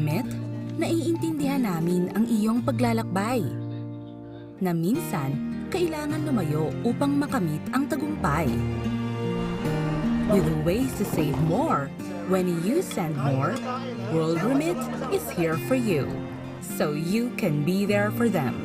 Remit, naiintindihan namin ang iyong paglalakbay. Na minsan, kailangan lumayo upang makamit ang tagumpay. With ways to save more, when you send more, World Remit is here for you, so you can be there for them.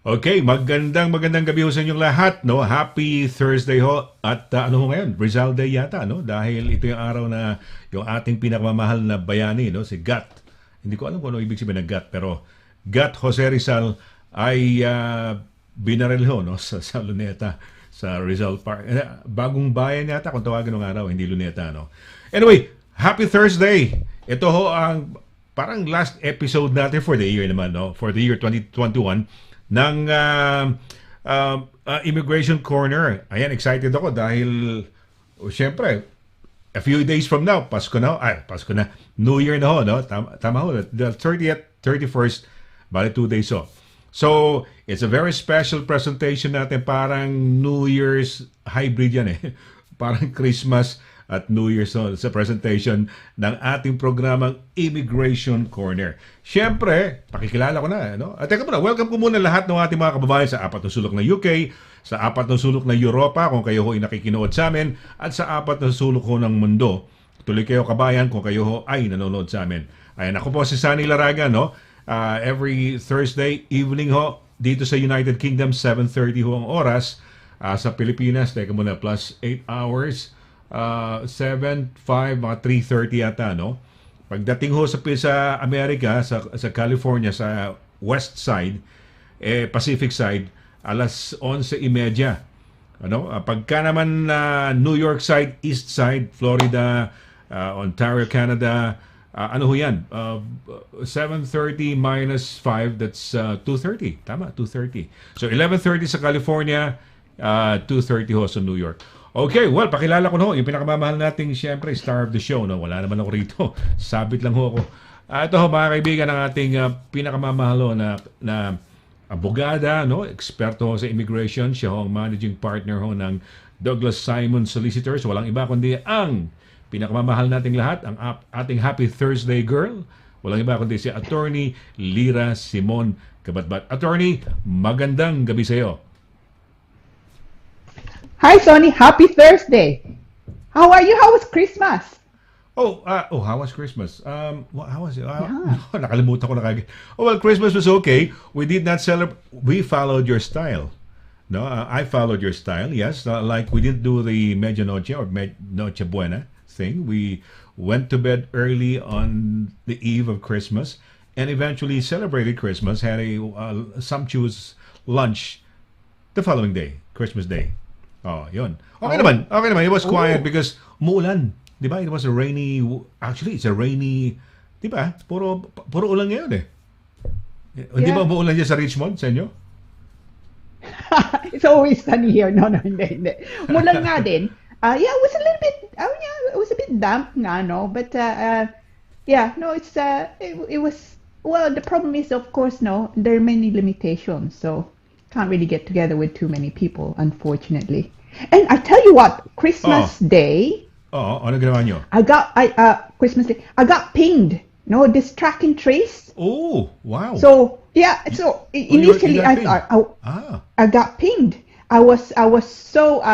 Okay, magandang gabi ho sa inyong lahat, no? Happy Thursday ho. At ano ho ngayon? Rizal Day yata, no? Dahil ito yung araw na yung ating pinakamamahal na bayani, no? Si Gat. Hindi ko alam kung ano ibig sabihin ng Gat, pero Gat Jose Rizal ay binaril ho, no? Sa Luneta, sa Rizal Park. Bagong bayan yata kung tawagin ng araw, hindi Luneta, no? Anyway, Happy Thursday! Ito ho ang parang last episode natin for the year naman, no? For the year 2021 ng Immigration Corner. Ayan, excited ako dahil syempre, a few days from now, Pasko na. New Year na ho, no? Tama ho, the 30th, 31st, bali 2 days ho. So, it's a very special presentation natin, parang New Year's hybrid yan eh. Parang Christmas at New Year's sa presentation ng ating programang Immigration Corner. Siyempre, pakikilala ko na. No? At teka muna, welcome ko muna lahat ng ating mga kababayan sa apat na sulok ng UK, sa apat na sulok ng Europa kung kayo ho ay nakikinood sa amin, at sa apat na sulok ho ng mundo. Tuloy kayo kabayan kung kayo ho ay nanonood sa amin. Ayan, ako po si Sonny Laragan. No? Every Thursday evening ho, dito sa United Kingdom, 7:30 ho ang oras. Sa Pilipinas, teka muna, plus 8 hours. 7, 5, mga 3:30 yata, no? Pagdating ho sa Amerika, sa California, sa west side, Pacific side, alas 11:30. Ano? Pagka naman New York side, east side, Florida, Ontario, Canada, ano ho yan? 7:30 minus 5, that's 2:30. Tama, 2:30. So 11:30 sa California, 2:30 ho sa New York. Okay, well, pakilala ko no, yung pinakamamahal nating siyempre star of the show, no. Wala naman ako rito. Sabit lang ho ako. Ito ho, mga kaibigan, ng ating pinakamamahal ho na abogada, no, eksperto ho sa immigration. Siya ho ang managing partner ho ng Douglas Simon Solicitors. Walang iba kundi ang pinakamamahal nating lahat, ang ating Happy Thursday girl. Walang iba kundi si Attorney LIRA SIMON-CABATBAT. Attorney, magandang gabi sa iyo. Hi, Sonny. Happy Thursday. How are you? How was Christmas? How was Christmas? How was it? Nakalimutan ko na kagad. Oh, well, Christmas was okay. We did not celebrate. We followed your style. No, I followed your style. Yes, like we didn't do the Medianoche or Noche Buena thing. We went to bed early on the eve of Christmas and eventually celebrated Christmas. Had a sumptuous lunch the following day, Christmas Day. Oh, yun. Okay naman. It was quiet because umuulan. Di ba? It was a rainy... Actually, it's a rainy... Di ba? Puro ulan ngayon eh. Di ba umuulan dyan sa Richmond, sa inyo? It's always sunny here. No, hindi. Mulan nga din. Yeah, it was a little bit... it was a bit damp nga, no? But, it was... Well, the problem is, of course, no, there are many limitations. So, can't really get together with too many people, unfortunately. And I tell you what, Christmas Day. Ano ginawa nyo? Christmas Day, I got pinged. No, this track and trace. Oh, wow. So yeah, initially I got pinged. I was so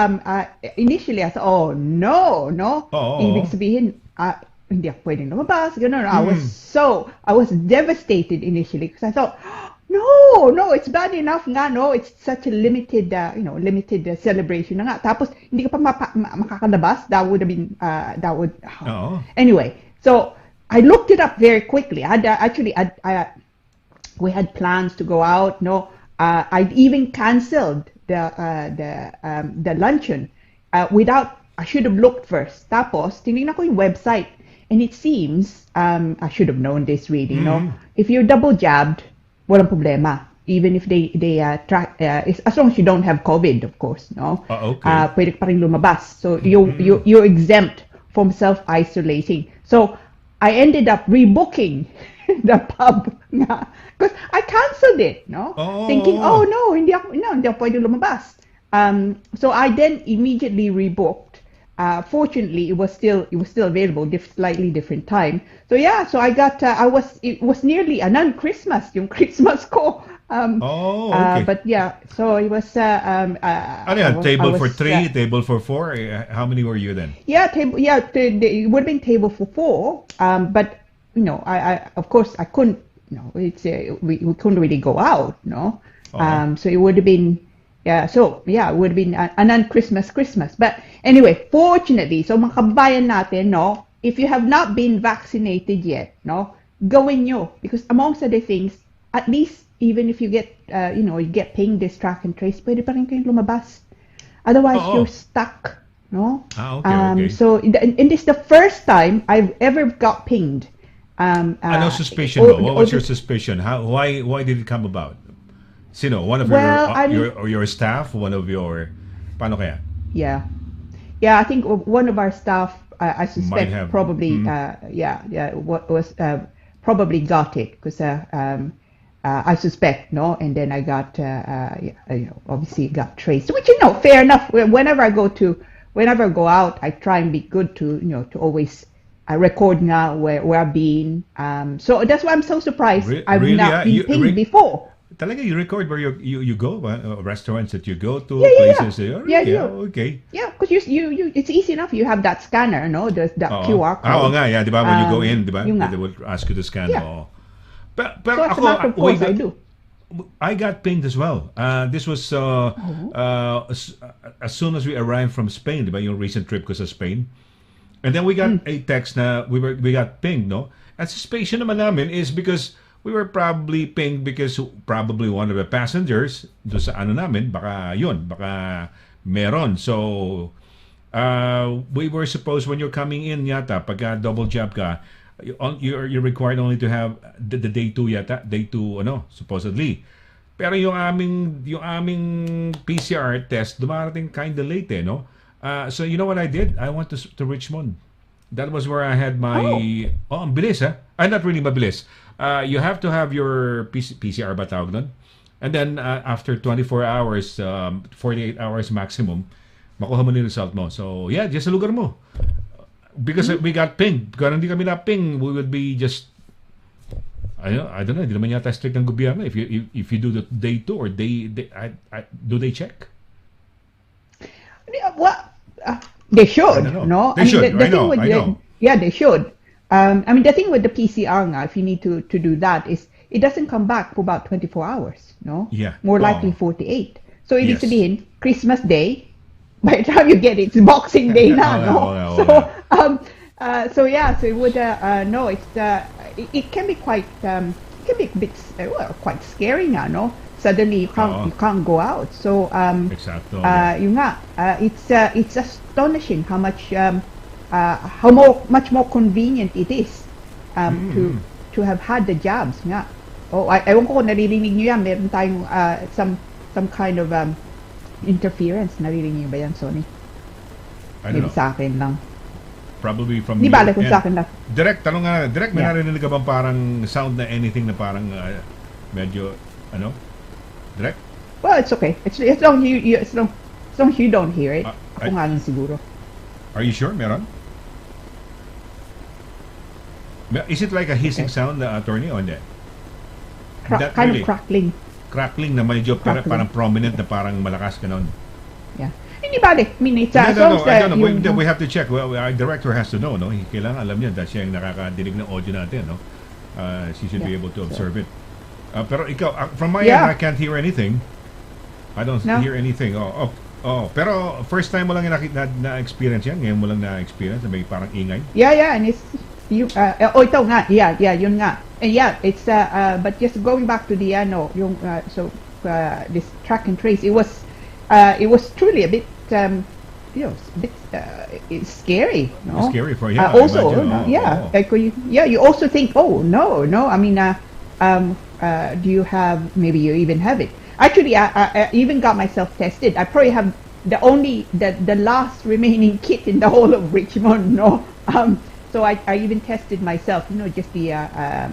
initially I thought, oh no. Ibig sabihin, hindi ako pwedeng lumabas. Ganun. I was devastated initially because I thought, no, it's bad enough nga, no. It's such a limited celebration na nga. Tapos hindi ka pa makakalabas. That would have been Anyway, so I looked it up very quickly. We had plans to go out. No, I'd even canceled the luncheon without. I should have looked first. Tapos tinignan ko yung website. And it seems, I should have known this really, no? If you're double jabbed, walang problema. Even if they track, as long as you don't have COVID, of course, no? Okay. Pwede ka pa rin lumabas. So you're exempt from self-isolating. So I ended up rebooking the pub because I canceled it, no? Thinking, oh no, hindi ako pwede lumabas. So I then immediately rebooked. Fortunately, it was still available, slightly different time. So yeah, so I got it was nearly a non-Christmas, yung Christmas ko. Okay. But yeah, so it was. Table for 3, table for 4. How many were you then? Yeah, table. Yeah, it would have been table for 4. But you know, I of course I couldn't. You know, it's we couldn't really go out. No. So it would have been. Yeah, so yeah, it would have been a non-Christmas Christmas. But anyway, fortunately, so mga kabayan natin, no, if you have not been vaccinated yet, no, gawin nyo. Because amongst other things, at least even if you get, you get pinged this track and trace, pwede pa rin kayong lumabas. Otherwise, you're stuck, no? Okay. So, and this is the first time I've ever got pinged. Ano suspicion mo? What was your suspicion? Why did it come about? Sino? One of your staff? One of your... Paano kaya? Yeah. Yeah, I think one of our staff, I suspect probably, probably got it because I suspect, no? And then I got, obviously got traced, which, fair enough. Whenever I go out, I try and be good to, to always record now where I've been. So that's why I'm so surprised. I've not been pinged before. Talaga, you record where you go, restaurants that you go to, places. Okay. Yeah, because you it's easy enough. You have that scanner, no? There's that QR code. Oo nga, yeah, di ba? When you go in, di ba? They will ask you to scan. Yeah. Pero so as a matter of course, I do. I got pinged as well. This was as soon as we arrived from Spain, di ba? Yung recent trip ko sa Spain. And then we got a text na we got pinged, no? At suspicion naman namin is because we were probably pinged because probably one of the passengers do sa namin, baka meron. So, we were supposed when you're coming in yata, pagka double jab ka, you're required only to have the day 2 yata, day 2 supposedly. Pero yung aming PCR test dumarating kind of late no. So you know what I did? I went to Richmond. That was where I had my ang bilis not really mabilis. You have to have your PCR ba tawag nun? And then after 24 hours, 48 hours maximum, makuha mo yung result mo. So yeah, just sa lugar mo. Because we got pinged. Kung hindi kami na-ping, we would be just I don't know, hindi naman yata strict ng gobyerno if you do the day 2 or do they check? Well, they should, no? They should. I know. Yeah, they should. The thing with the PCR if you need to do that is it doesn't come back for about 24 hours, no? Yeah. More likely 48. So ibig sabihin, Christmas Day, by the time you get it, it's Boxing Day na, no? So it would it can be quite a bit quite scary na, no? Suddenly you can't go out. So it's astonishing how much much more convenient it is to have had the jabs nga. Ewan ko kung naririnig niyo yan, meron tayong some kind of interference. Naririnig niyo ba yan, Sonny? I don't know. Sa akin lang. Probably from Di bale kung sa akin lang. Direct, tanong nga, may narinig ka bang parang sound na anything na parang medyo, direct? Well, it's okay. As long as you don't hear it. Ako nga lang siguro. Are you sure? Meron? Is it like a hissing sound, attorney, or hindi? Kind of crackling. Crackling na medyo parang prominent na parang malakas ka nun. Yeah. Hindi bale. I mean, it's I don't know. We have to check. Well, our director has to know, no? Kailangan alam niya dahil siya yung nakakadinig ng audio natin, no? She should be able to observe it. Pero ikaw, from my end, I can't hear anything. I don't hear anything. Pero first time mo lang na-experience yan? Ngayon mo lang na-experience na may parang ingay? Yeah, and it's ito nga. Yeah, yun nga. And it's but just going back to the this track and trace, it was truly a bit it's scary. No? It's scary for also, imagine. like you also think, oh no, I mean, do you have? Maybe you even have it. Actually, I even got myself tested. I probably have the last remaining kit in the whole of Richmond. No, so I even tested myself. Just the I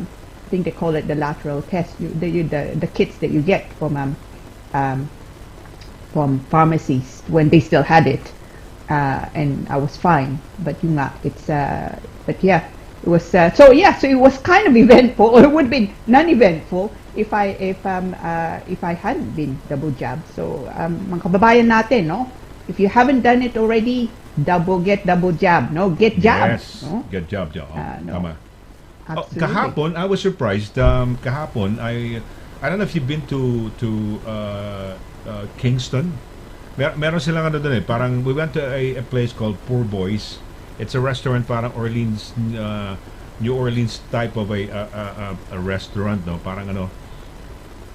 think they call it the lateral test. The kits that you get from pharmacies when they still had it, and I was fine. But it was so it was kind of eventful, or it would have been non-eventful if I hadn't been double jabbed. So mga kababayan natin, no, if you haven't done it already, get double jab, no, get jabbed. Yes, no? get jabbed. No. Tama. Absolutely. Kahapon, I was surprised. Kahapon, I don't know if you've been to Kingston. Meron silang ano doon eh. Parang we went to a place called Poor Boys. It's a restaurant, parang New Orleans type of a restaurant, no? Parang ano.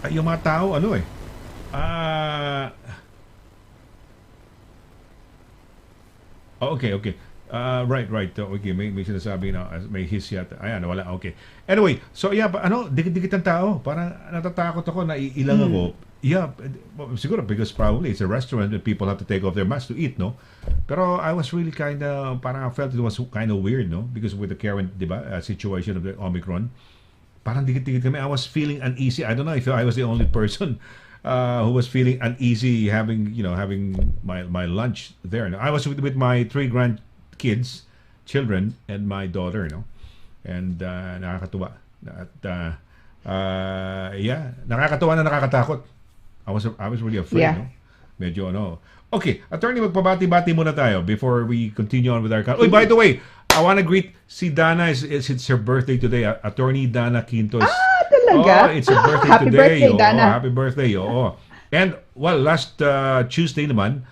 Yung mga tao, ano eh. Okay. Right. Okay, may sinasabi na may his yata. Ayan, wala. Okay. Anyway, so dikit-dikit ang tao. Parang natatakot ako na ilang ako. Yeah, siguro because probably it's a restaurant and people have to take off their masks to eat, no? Pero I was really parang I felt it was kind of weird, no? Because with the current, situation of the Omicron, parang dikit-dikit kami. I was feeling uneasy. I don't know if I was the only person who was feeling uneasy having my lunch there. No? I was with my 3 children, and my daughter, no? And nakakatuwa. At nakakatuwa na nakakatakot. I was really afraid, no? Medyo Okay, attorney, magpabati-bati muna tayo before we continue on with our Oh, by the way, I want to greet si Dana. It's her birthday today. Attorney Dana Quintos. Talaga? Oh, it's her birthday Happy today. birthday, Dana. Happy birthday. And last Tuesday naman,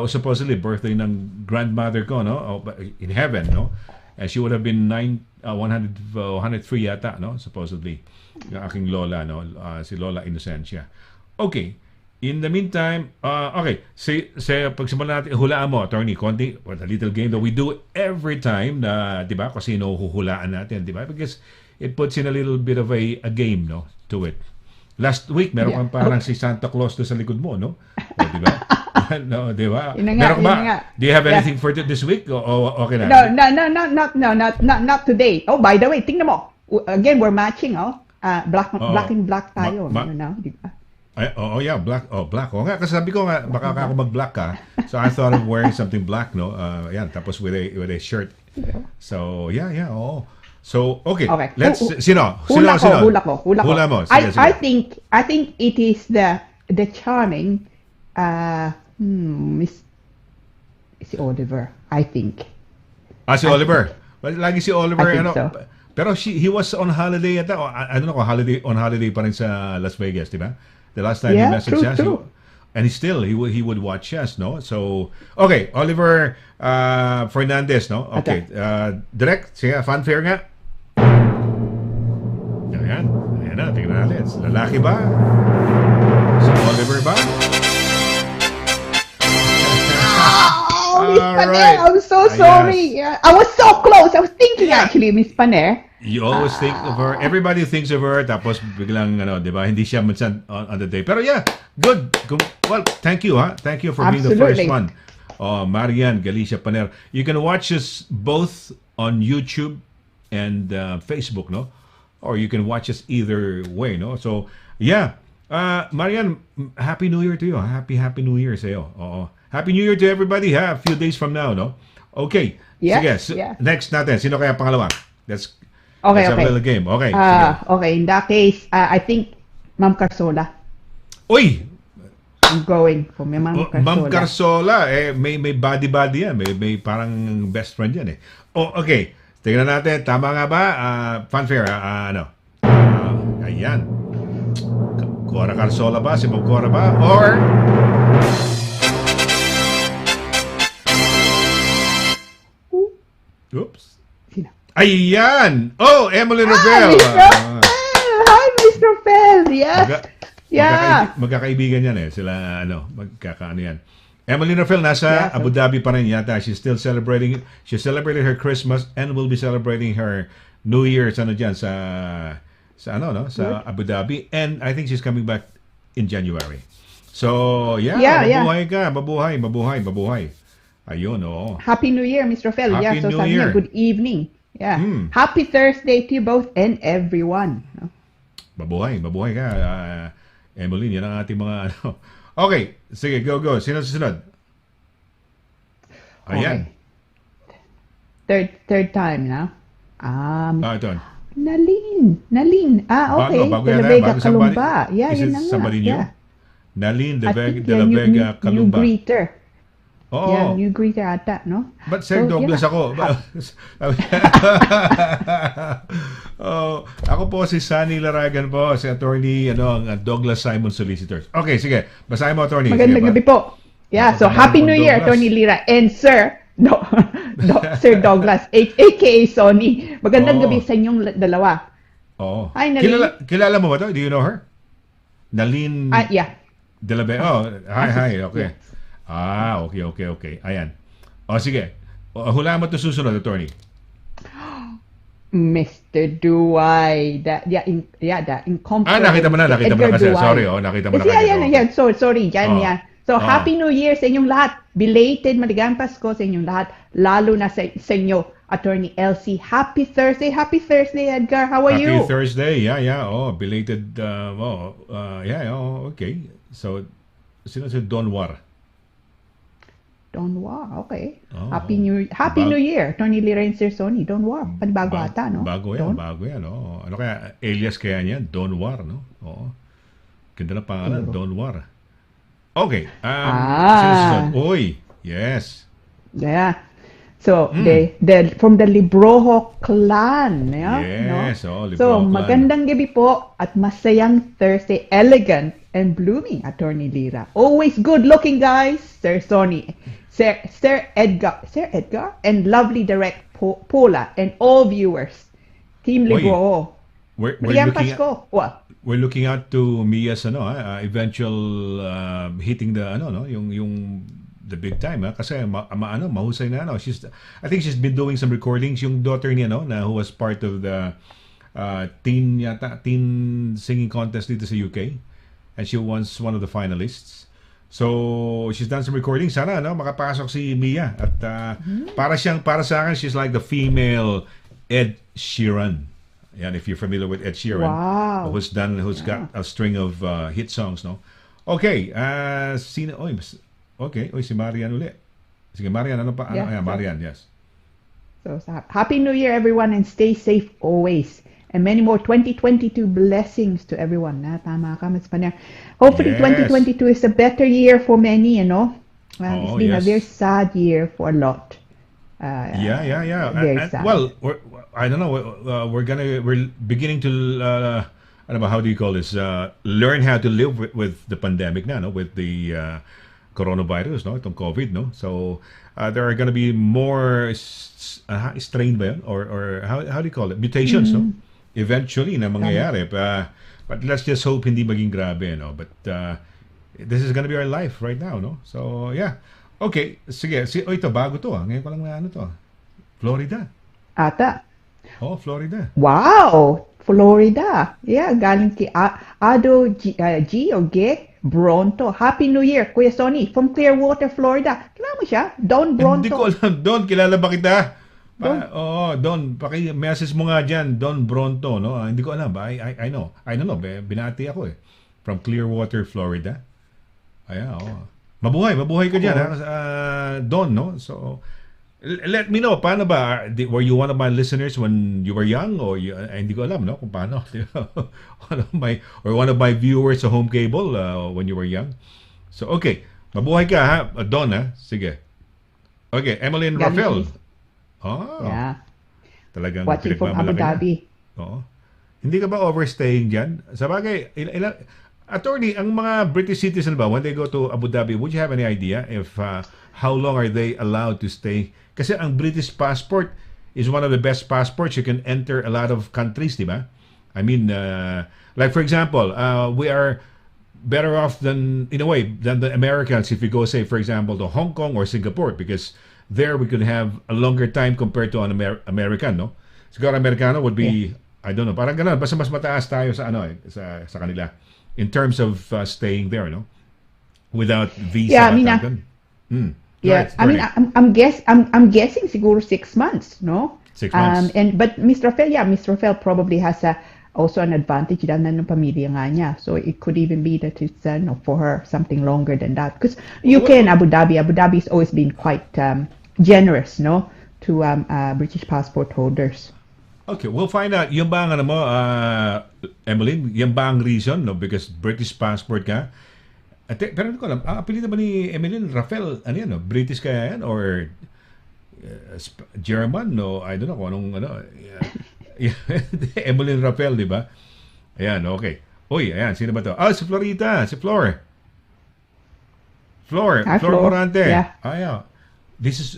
supposedly birthday ng grandmother ko, no? In heaven, no? And she would have been 103 yata, no? Supposedly. Yung aking lola, no? Si Lola Innocencia. Okay. In the meantime, okay. Pagsimulan natin, hulaan mo, attorney, konti, a little game that we do every time na, di ba, kasi huhulaan natin, di ba? Because it puts in a little bit of a game, no? To it. Last week, meron kang parang si Santa Claus doon sa likod mo, no? Di ba? No, di ba? Meron ba? Do you have anything for this week? O okay na? Not today. Oh, by the way, tingnan mo. Again, we're matching, black and black tayo, di ba? Black. Black. Nga, kasi sabi ko nga, baka ako mag-black ka. So I thought of wearing something black, no? Tapos with a shirt. So, So, okay. Let's, sino? Hula ko. Hula mo. Sige. I think it is the charming, si Oliver, I think. Si Oliver. Lagi si Oliver, I think so. Pero he was on holiday at I don't know kung on holiday pa rin sa Las Vegas, di ba? The last time he messaged us, and he would watch us, no? So, okay, Oliver Fernandez, no? Okay, direct, sige, fanfare nga. Ayan na, tingnan natin. Lalaki ba? Si Oliver ba? Miss Paner, I'm so sorry. I was so close. I was thinking actually, Miss Paner. You always think of her. Everybody thinks of her. Tapos biglang, di ba? Hindi siya minsan on the day. Pero good. Well, thank you, Thank you for being the first one. Marian Galicia Paner. You can watch us both on YouTube and Facebook, no? Or you can watch us either way, no? So, Marian, Happy New Year to you. Happy New Year sa'yo. Happy New Year to everybody, a few days from now, no? Okay. Sige, next natin. Sino kaya pangalawa? Let's have a little game. Okay. Okay, in that case, I think Ma'am Carsola. Uy! I'm going for Ma'am Carsola. Ma'am Carsola, may body yan. May parang best friend yan eh. Okay. Tingnan natin. Tama nga ba? Fanfare, ayan. Cora Carsola ba? Si Ma'am Cora ba? Or... Oops. Sino? Ayan! Emily Ravel! Hi, Miss Ravel! Yes! Magkakaibigan yan eh. Sila, magkakaano yan. Emily Rafael nasa Yeah, so- Abu Dhabi pa rin yata. She celebrated her Christmas and will be celebrating her New Year's sa Abu Dhabi, and I think she's coming back in January. So, mabuhay ka, mabuhay. Ayun, oo. Happy New Year, Mr. Rafael. Happy so New sabi Year. niya, good evening. Yeah. Happy Thursday to you both and everyone. Mabuhay ka, Emily. Yan ang ating mga Okay, sige, go. Sino susunod? Ayan. Okay. Third time now. Ito. Nalin. Okay. Bago De yan, la Vega bago Calumba. somebody- Yeah, is yun it na nga. somebody new? Yeah. Nalin I think, de la Vega new Calumba. greeter. Oo. Yeah, new greeter ata, no? But Sir So, Douglas yeah. ako. Ako po si Sonny Laragan po, si attorney ang Douglas Simon Solicitors. Okay, sige. Basahin mo, attorney. Magandang Sige, gabi po. Yeah, so Happy New Year, Douglas. Attorney Lira and Sir Sir Douglas, aka Sonny. Magandang gabi sa inyong dalawa. Oo. Hi, Nalin. Kilala mo ba to? Do you know her? Nalin Yeah. de la Vega. Hi. Okay. Okay. Ayan. Sige. Hulaan mo ito susunod, attorney. Mr. Duay. The incomparable. Nakita mo na Edgar kasi. Duay. Sorry, nakita mo na. Yan. Sorry, yan. So, Oh. Happy New Year sa inyong lahat. Belated maligayang Pasko sa inyong lahat. Lalo na sa inyo, Attorney Elsie. Happy Thursday, Edgar. How are you? Happy Thursday. Yeah. Belated. Okay. So, sino si Don War? Don't War, okay. Oh. Happy New Year, Attorney Lira and Sir Sonny. Don't War. Panibago ata, no? Bago yan. Oh. Ano kaya? Alias kaya niyan? Don War, no? Oo. Ganda na pangalan, Don War. Okay. Uy, yes. Yeah. So, from the Librojo clan. Yeah, Yes, no? Librojo So, clan. magandang gabi po at masayang Thursday. Elegant and blooming, Attorney Lira. Always good looking, guys. Sir Sonny. Sir Edgar, and lovely direct Paula and all viewers. Team Librojo. We're Maligayang looking Pasko. What? We're looking out to Mia's eventual hitting the yung the big time kasi mahusay na I think she's been doing some recordings yung daughter niya na who was part of the teen singing contest dito sa UK, and she was one of the finalists. So she's done some recordings. Sana makapasok si Mia at para sa akin she's like the female Ed Sheeran. Yan, if you're familiar with Ed Sheeran, Wow. who's got a string of hit songs, no? Okay, sino? Si Marian uli. Sige, Marian, ano pa? Marian, yes. So, Happy New Year, everyone, and stay safe always. And many more 2022 blessings to everyone. Tama ka, Ms. Panyang. Hopefully, Yes. 2022 is a better year for many, It's been a yes. very sad year for a lot. Yeah. Very sad. Well, I don't know. We're beginning to how do you call this? Learn how to live with the pandemic now, no? With the coronavirus, no? Itong COVID, no? So there are going to be more strain ba yun? Or how do you call it? Mutations, no? Eventually na mangyayari. But let's just hope hindi maging grabe, no? But this is going to be our life right now, no? So yeah. Okay, sige. Ito bago to. Ngayon ko lang na to. Florida. Ata. Florida. Wow! Florida. Yeah, galing kay Ado G o G Bronto. Happy New Year, Kuya Sonny, from Clearwater, Florida. Kilala mo siya? Don Bronto. Hindi ko alam. Don, kilala ba kita? Don, paki-message mo nga dyan. Don Bronto, no? Hindi ko alam. I know. I don't know. Binati ako from Clearwater, Florida. Ayan, Mabuhay ka dyan, Don, no? So, let me know, paano ba? Were you one of my listeners when you were young? Or hindi ko alam, no? Kung paano. one of my viewers sa home cable when you were young. So, okay. Mabuhay ka, ha? Don, ha? Sige. Okay, Emmeline Rafael. Yeah. Talagang Watching from Abu Dhabi. Oo. Hindi ka ba overstaying dyan? Sa bagay, attorney, ang mga British citizen ba, when they go to Abu Dhabi, would you have any idea if how long are they allowed to stay? Kasi ang British passport is one of the best passports. You can enter a lot of countries, di ba? I mean, like for example, better off than, in a way, than the Americans if we go, say, for example, to Hong Kong or Singapore, because there we could have a longer time compared to an American, no? Siguro Americano would be, I don't know, parang ganun, basta mas mataas tayo sa ano sa kanila in terms of staying there, no? Without visa. Yeah, I mean, right, I mean, I'm guessing siguro 6 months, no? 6 months. But Mr. Rafael probably has also an advantage dahil ng pamilya nga niya. So it could even be that it's no, for her something longer than that. Because UK and Abu Dhabi's always been quite generous, no, to British passport holders. Okay, we'll find out. Yung ba ang ano mo, Emmeline, yung ba ang reason, no? Because British passport ka. Pero hindi ko alam, apelido ba ni Emmeline Rafael, ano yan, no? British kaya yan? Or German, no? I don't know kung anong, ano. Emmeline Rafael, di ba? Ayan, okay. Uy, ayan, sino ba to? Si Florita, si Flor. Flor Morante. Yeah. Yeah.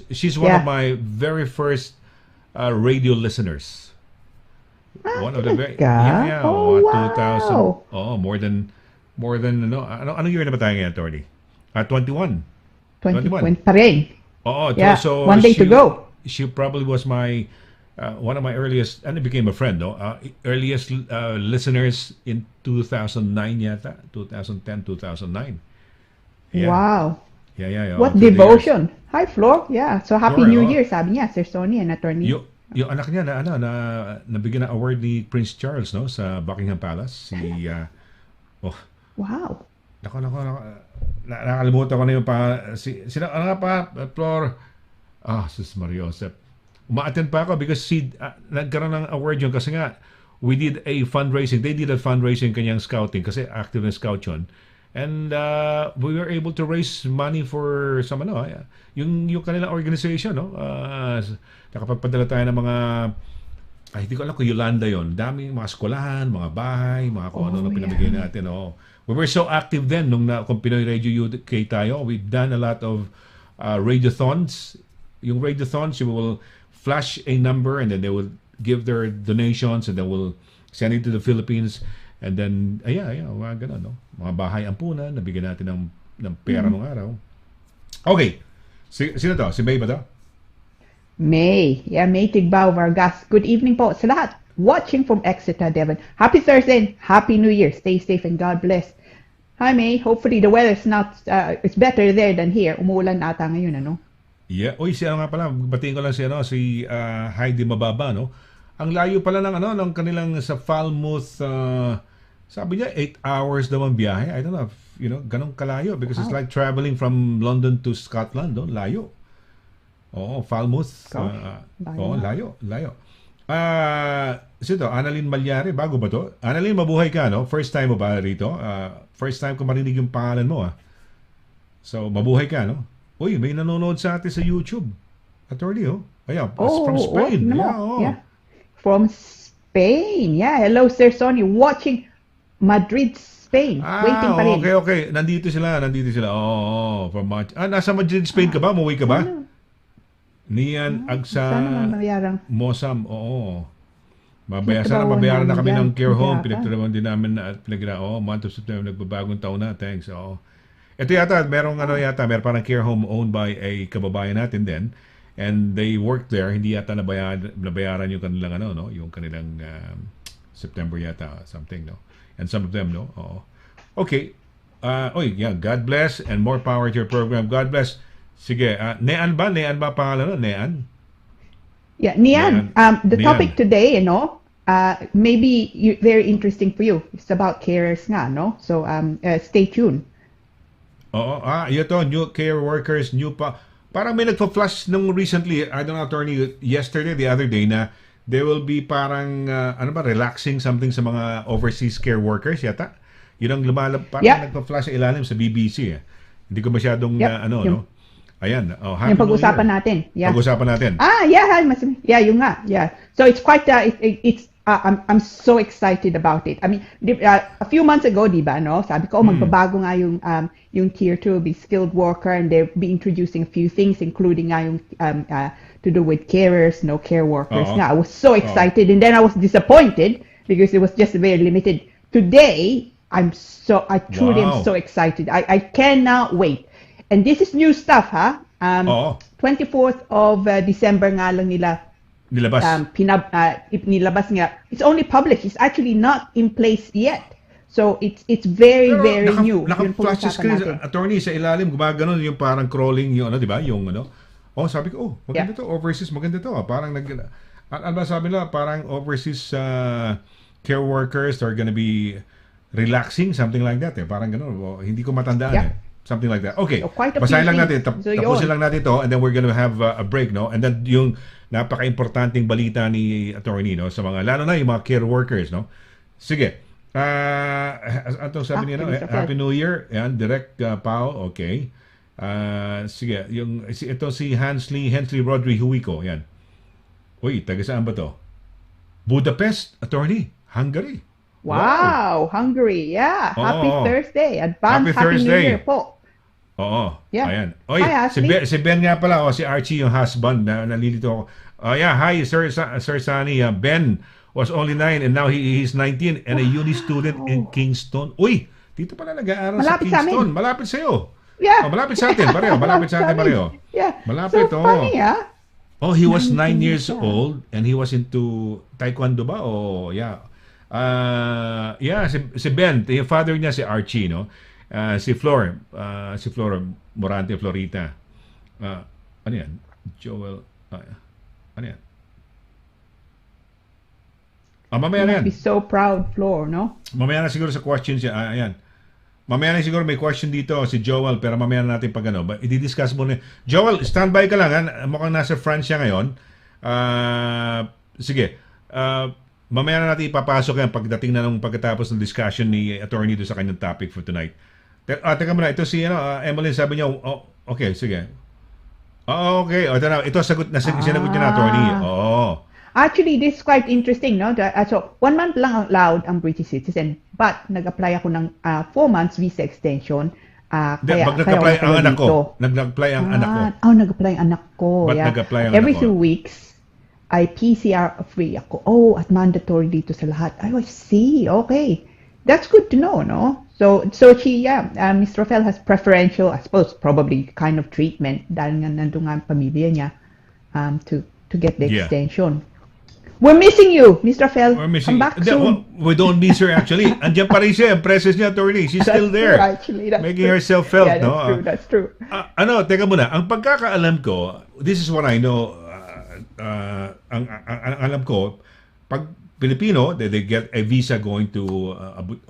She's one of my very first radio listeners. One of the very wow. 2000. More than ano year na ba tayo ngayon, Attorney? 21. 21 pa rin. So one day to go. She probably was my one of my earliest, and it became a friend, no? Earliest listeners in 2009 yata, 2010, 2009. Yeah. Wow. Yeah. What devotion. Hi, Flor. Yeah. So Happy New Year, sabi niya, Sir Sonny and Attorney. Yung anak niya na nabigyan ng award ni Prince Charles, no, sa Buckingham Palace. Wow. Nako. Nakalimutan ko na yung sila, ano nga pa, Flor? Sus Mariosep. Uma-attend pa ako because nagkaroon ng award yun kasi nga, we did a fundraising. They did a fundraising kanyang scouting kasi active na scout yun. And we were able to raise money for some yung kanilang organization, no? Nakapagpadala tayo ng mga, hindi ko alam kung Yolanda yon. Daming mga eskwelahan, mga bahay, mga kung ano pinamigay natin. We were so active then kung Pinoy Radio UK tayo. We've done a lot of radiothons. Yung radiothons, you will flash a number and then they will give their donations and then we'll send it to the Philippines. And then, mga ganun, no? Mga bahay ampunan, nabigyan natin ng pera nung araw. Okay. Sino to? Si May ba to? May. Yeah, May Tigbao Vargas. Good evening po sa lahat. Watching from Exeter, Devon. Happy Thursday. Happy New Year. Stay safe and God bless. Hi, May. Hopefully the weather's not, it's better there than here. Umuulan na ata ngayon, ano? Yeah. Uy, nga pala. Batiin ko lang si Heidi Mababa, no? Ang layo pala ng kanilang sa Falmouth, sabi niya 8 hours daw ang biyahe. I don't know if, ganun kalayo because it's like traveling from London to Scotland, no? Layo. Falmouth. Layo. Sino? Annalyn Malyari, bago ba to? Annalyn, mabuhay ka, no? First time mo ba rito? First time ko marinig yung pangalan mo, So, mabuhay ka, no? Uy, may nanonood sa atin sa YouTube. Attorney, Ayan, from Spain. Yeah. From Spain. Yeah. Hello, Sir Sonny. Watching Madrid, Spain. Waiting pa rin. Okay. Nandito sila. From nasa Madrid, Spain ka ba? Umuwi ka ba? Niyan, Agsa, Mosam. Sana mabayaran na kami ng care home. Pinagtulungan din namin at month of September, nagbabagong taon na. Thanks. Ito yata, meron parang care home owned by a kababayan natin din. And they worked there, hindi yata nabayaran yung kanilang yung kanilang September yata something, no. And some of them, no. Okay. God bless and more power to your program. God bless. Sige, Nean ba pangalan, no? Nean? Yeah, Nean. The topic today, maybe very interesting for you. It's about carers nga, no? So stay tuned. New care workers, parang may nagpa-flash nung recently, I don't know, Attorney, yesterday, the other day, na they will be parang, relaxing something sa mga overseas care workers, yata. Yun ang parang nagpa-flash sa ilalim sa BBC. Hindi ko masyadong, no? Ayan. Yung pag-usapan natin. Yeah. Pag-usapan natin. Yun nga. Yeah. So it's quite, I'm so excited about it. I mean, a few months ago, di ba, no? Sabi ko, magbabago nga yung tier 2 be skilled worker and they'll be introducing a few things, including nga yung to do with carers, no care workers. Nga, I was so excited and then I was disappointed because it was just very limited. Today, I truly am so excited. I cannot wait. And this is new stuff, ha? 24th of December nga lang nila nilabas. Nilabas nga. It's only published. It's actually not in place yet. So it's very new. Naka-flash screen, attorney, sa ilalim, gumagano yung parang crawling yung ano, di ba? Yung ano. Sabi ko, maganda to. Overseas, maganda to. Parang ano ba sabi nila? Parang overseas care workers are gonna be relaxing, something like that. Parang gano'n. Hindi ko matandaan. Something like that. Okay. Basahin lang natin. Tapusin lang natin to, and then we're gonna have a break, no? And then yung napaka-importanting balita ni attorney, no? Sa mga, lalo na yung mga care workers, no? Sige. Anong sabi niya, no? Happy New Year. Yan, direct Pao. Okay. Sige. Ito si Hensley Rodri Huico. Yan. Uy, taga saan ba to? Budapest, attorney. Hungary. Wow. Hungary. Yeah. Happy Thursday. Advance Happy New Year po. Yeah. Ayan. Oy, hi, si Ben nga pala, si Archie yung husband na nalilito ako. Yeah, hi Sir Sonny. Ben was only 9 and now he's 19 and a uni student in Kingston. Uy, dito pala nag-aaral sa Kingston. Malapit sa iyo. Yeah. Malapit sa atin, pareho. Malapit sa atin, pareho. Yeah. Malapit, so funny, he was 9 years old and he was into taekwondo ba? Yeah. Si Ben, yung father niya si Archie, no? Si Flor Morante Florita. Ano yan? Joel, ano yan? Mamaya na yan. Be so proud, Flor, no? Mamaya na siguro sa questions yan. Ayan. Mamaya na siguro may question dito si Joel, pero mamaya na natin pag i-discuss muna. Joel, standby ka lang. Mukhang nasa France siya ngayon. Sige. Mamaya na natin ipapasok yan pagdating na nung pagkatapos ng discussion ni attorney doon sa kanyang topic for tonight. Teka muna, ito si Emily, sabi niya, okay, sige. Okay. Ito sinagot niya na attorney. Actually, this is quite interesting, no? So, 1 month lang allowed ang British citizen, but nag-apply ako ng 4 months visa extension. Nag-apply ang anak ko. Nag-apply ang anak ko. Nag-apply ang anak ko. Nag-apply ang Every anak ko. 2 weeks, ay PCR free ako. At mandatory dito sa lahat. I see. Okay. That's good to know, no? So she, Ms. Rafael has preferential, I suppose, probably kind of treatment dahil nga nandun nga ang pamilya niya to get the extension. We're missing you, Ms. Rafael. Come back soon. We don't miss her actually. Andiyan pa rin siya, presence niya, attorney. She's still there. That's making herself felt, no? That's true. Teka muna. Ang pagkakaalam ko, this is what I know, ang alam ko, pag Filipino, they get a visa going to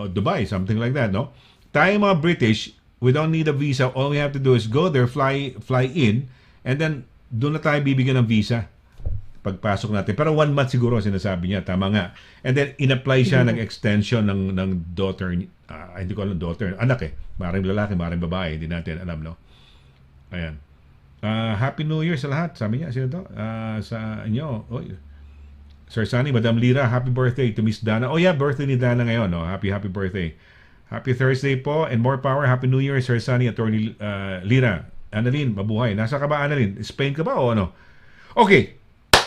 Dubai, something like that, no? Tayo mga British, we don't need a visa. All we have to do is go there, fly in, and then doon na tayo bibigyan ng visa pagpasok natin. Pero 1 month siguro sinasabi niya, tama nga. And then in-apply siya ng extension ng daughter, hindi ko alam daughter, anak maraming lalaki, maraming babae, hindi natin alam, no? Ayan. Happy New Year sa lahat. Sabi niya, sino to? Sa inyo. Sir Sonny, Madam Lira, happy birthday to Miss Dana. Birthday ni Dana ngayon. No? Happy birthday. Happy Thursday po and more power. Happy New Year, Sir Sonny, Attorney Lira. Annalyn, mabuhay. Nasa ka ba, Annalyn? Spain ka ba o ano? Okay.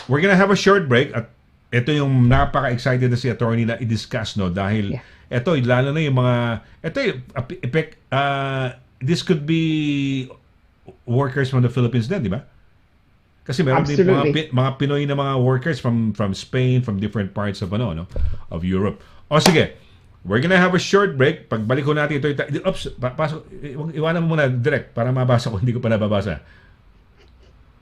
We're gonna have a short break at ito yung napaka-excited na si attorney na i-discuss, no? Dahil ito, lalo na yung mga this could be workers from the Philippines din, di ba? Kasi meron din mga Pinoy na mga workers from Spain, from different parts of of Europe. Sige. We're gonna have a short break. Pagbalik ko natin ito, pasok, iwanan mo muna direct para mabasa ko, hindi ko pa nababasa.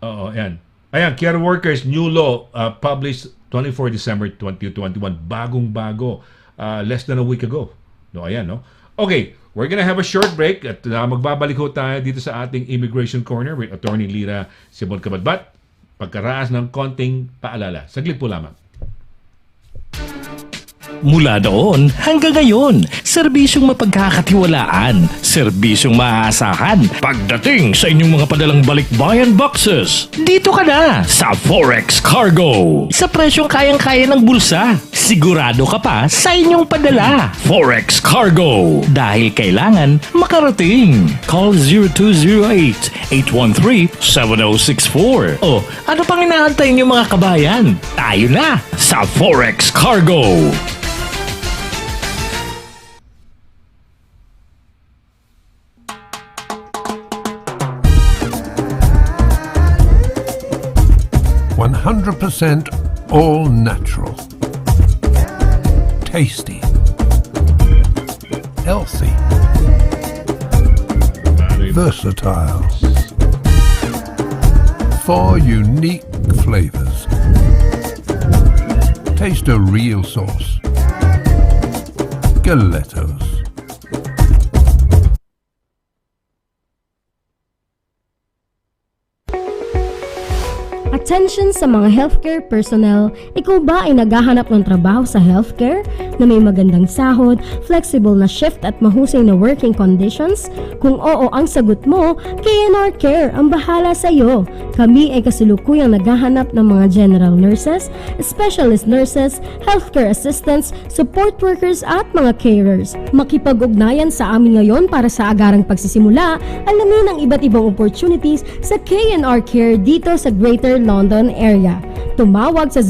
Ayan. Ayan, care workers new law published 24 December 2021. Bagong-bago. Less than a week ago. No, ayan, no? Okay, we're gonna have a short break at magbabalik ho tayo dito sa ating Immigration Corner with Attorney Lira SIMON-CABATBAT. Pagkaraas ng konting paalala. Saglit po lamang. Mula noon hanggang ngayon, serbisyong mapagkakatiwalaan, serbisyong maaasahan pagdating sa inyong mga padalang balikbayan boxes. Dito ka na sa Forex Cargo. Sa presyong kayang-kaya ng bulsa, sigurado ka pa sa inyong padala. Forex Cargo. Dahil kailangan makarating. Call 0208-813-7064. Ano pang inaantay niyo mga kabayan? Tayo na sa Forex Cargo. 100% all natural. Tasty. Healthy. Versatile. 4 unique flavors. Taste a real sauce. Galettos. Attention sa mga healthcare personnel, ikaw ba ay naghahanap ng trabaho sa healthcare na may magandang sahod, flexible na shift at mahusay na working conditions? Kung oo ang sagot mo, KNR Care ang bahala sa iyo. Kami ay kasalukuyang naghahanap ng mga general nurses, specialist nurses, healthcare assistants, support workers at mga carers. Makipag-ugnayan sa amin ngayon para sa agarang pagsisimula, alamin ang iba't ibang opportunities sa KNR Care dito sa Greater London area. Tumawag sa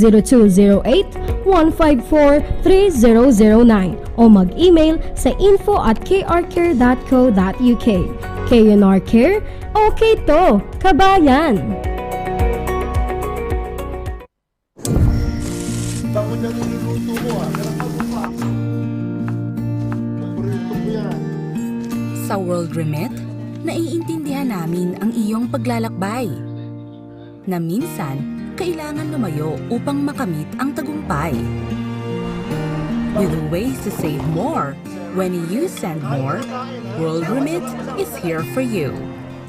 0208-154-3009 o mag-email sa info@krcare.co.uk. KNR Care, okay to, kabayan! Sa World Remit, naiintindihan namin ang iyong paglalakbay. Na minsan, kailangan lumayo upang makamit ang tagumpay. With ways to save more, when you send more, World Remit is here for you,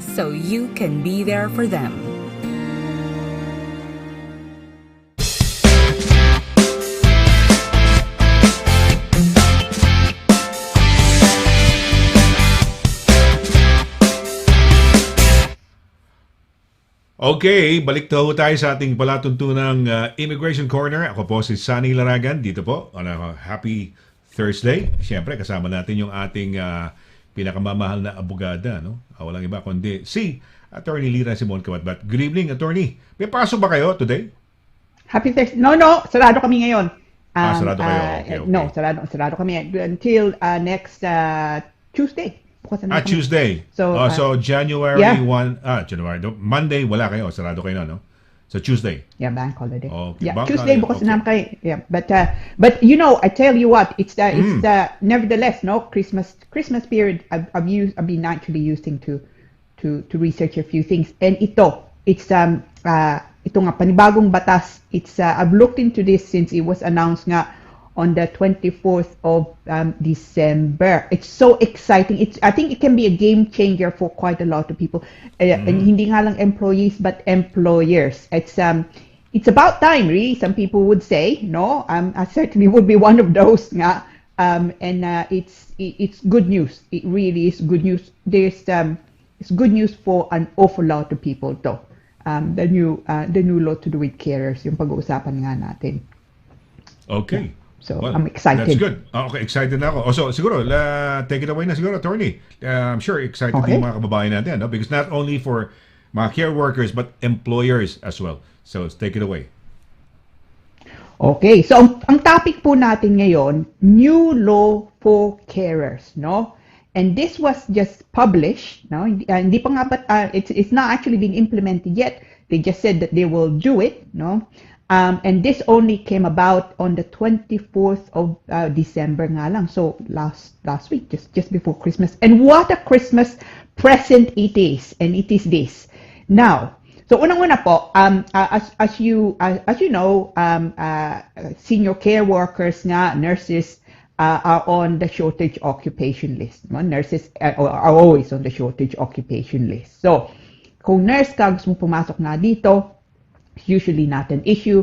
so you can be there for them. Okay, balik tayo sa ating palatuntunang Immigration Corner. Ako po si SONNY LARAGAN, dito po. Happy Thursday. Siyempre, kasama natin yung ating pinakamamahal na abogada. No? Walang iba kundi si Attorney LIRA SIMON-CABATBAT. Good evening, Attorney. May pasok ba kayo today? Happy Thursday. No, sarado kami ngayon. Sarado kayo. Okay. No, sarado kami until next Tuesday. Tuesday. So January 1, Monday, wala kayo. Sarado kayo na, no? So Tuesday. Yeah, bank holiday. Okay, yeah, Tuesday bukas na kayo. Yeah, but you know, I tell you what, it's nevertheless, no, Christmas period. I've been actually using to research a few things, and ito nga panibagong batas. I've looked into this since it was announced nga on the 24th of December. It's so exciting. I think it can be a game changer for quite a lot of people. And hindi nga lang employees but employers. It's about time, really. Some people would say, no. I certainly would be one of those nga. It's good news. It really is good news. It's good news for an awful lot of people though. The new law to do with carers, yung pag-uusapan nga natin. Okay. So, I'm excited. That's good. Okay, excited na ako. So, siguro, take it away na siguro, Attorney. I'm sure excited din mga kababayan natin, no? Because not only for mga care workers, but employers as well. So, take it away. Okay. So, ang topic po natin ngayon, new law for carers, no? And this was just published, no? Hindi pa nga, but it's not actually been implemented yet. They just said that they will do it, no? And this only came about on the 24th of December nga lang. So last week, just before Christmas. And what a Christmas present it is. And it is this. Now, so unang-una po, as you know, senior care workers nga, nurses are on the shortage occupation list. Nurses are always on the shortage occupation list. So kung nurse ka, gusto mo pumasok na dito, usually not an issue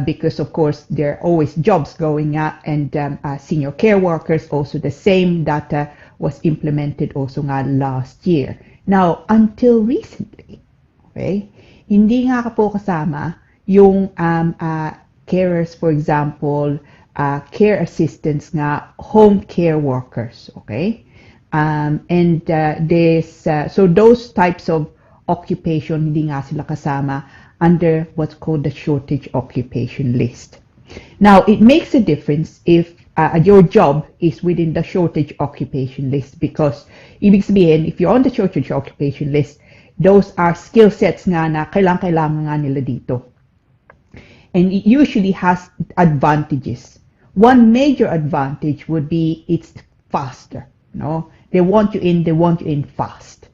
because of course there are always jobs going up, and senior care workers also the same data was implemented also nga last year. Now until recently, okay, hindi nga ka po kasama yung carers, for example, care assistants nga, home care workers, okay, and there's so those types of occupation hindi nga sila kasama under what's called the shortage occupation list. Now, it makes a difference if your job is within the shortage occupation list, because ibig sabihin, if you're on the shortage occupation list, those are skill sets nga na kailangan nga nila dito. and it usually has advantages. One major advantage would be it's faster. No, they want you in fast.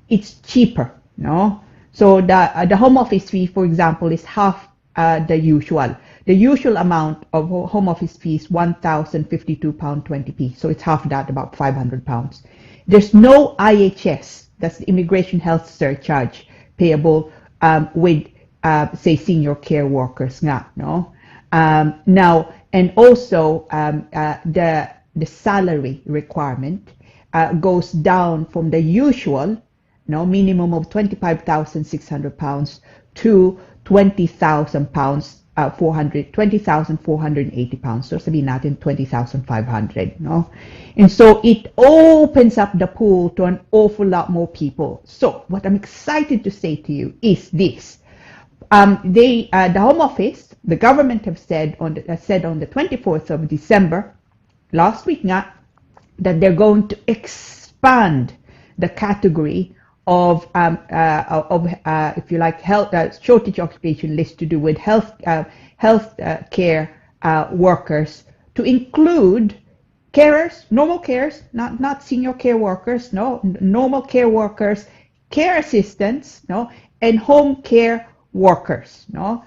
It's cheaper. No, so the home office fee, for example, is half the usual. The usual amount of home office fee is £1,052.20p. So it's half that, about £500. There's no IHS, that's the Immigration Health Surcharge, payable with say senior care workers nga, no? Now, and also the salary requirement goes down from the usual, no, minimum of £25,600 to £20,480. So sabihin natin 20,500, no? And so it opens up the pool to an awful lot more people. So what I'm excited to say to you is this. The Home Office, the government have said on the 24th of December, last week nga, that they're going to expand the category of if you like, health shortage occupation list to do with health care workers, to include carers, normal carers, not senior care workers, no, normal care workers, care assistants, no, and home care workers, no.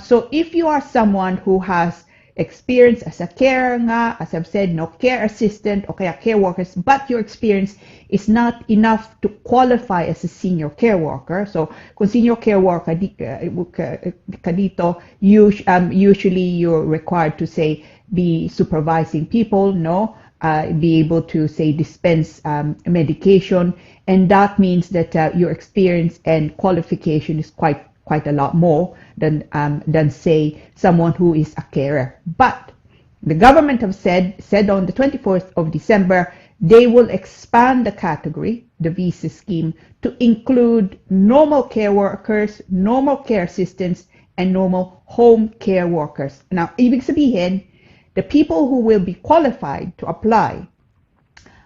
So if you are someone who has experience as a carer nga, as I've said, no, care assistant o kaya care workers, but your experience is not enough to qualify as a senior care worker. So kung senior care worker dito, usually you're required to say be supervising people, no, be able to say dispense medication, and that means that your experience and qualification is quite a lot more than say someone who is a carer. But the government have said on the 24th of December they will expand the category, the visa scheme, to include normal care workers, normal care assistants, and normal home care workers. Now, ibig sabihin, the people who will be qualified to apply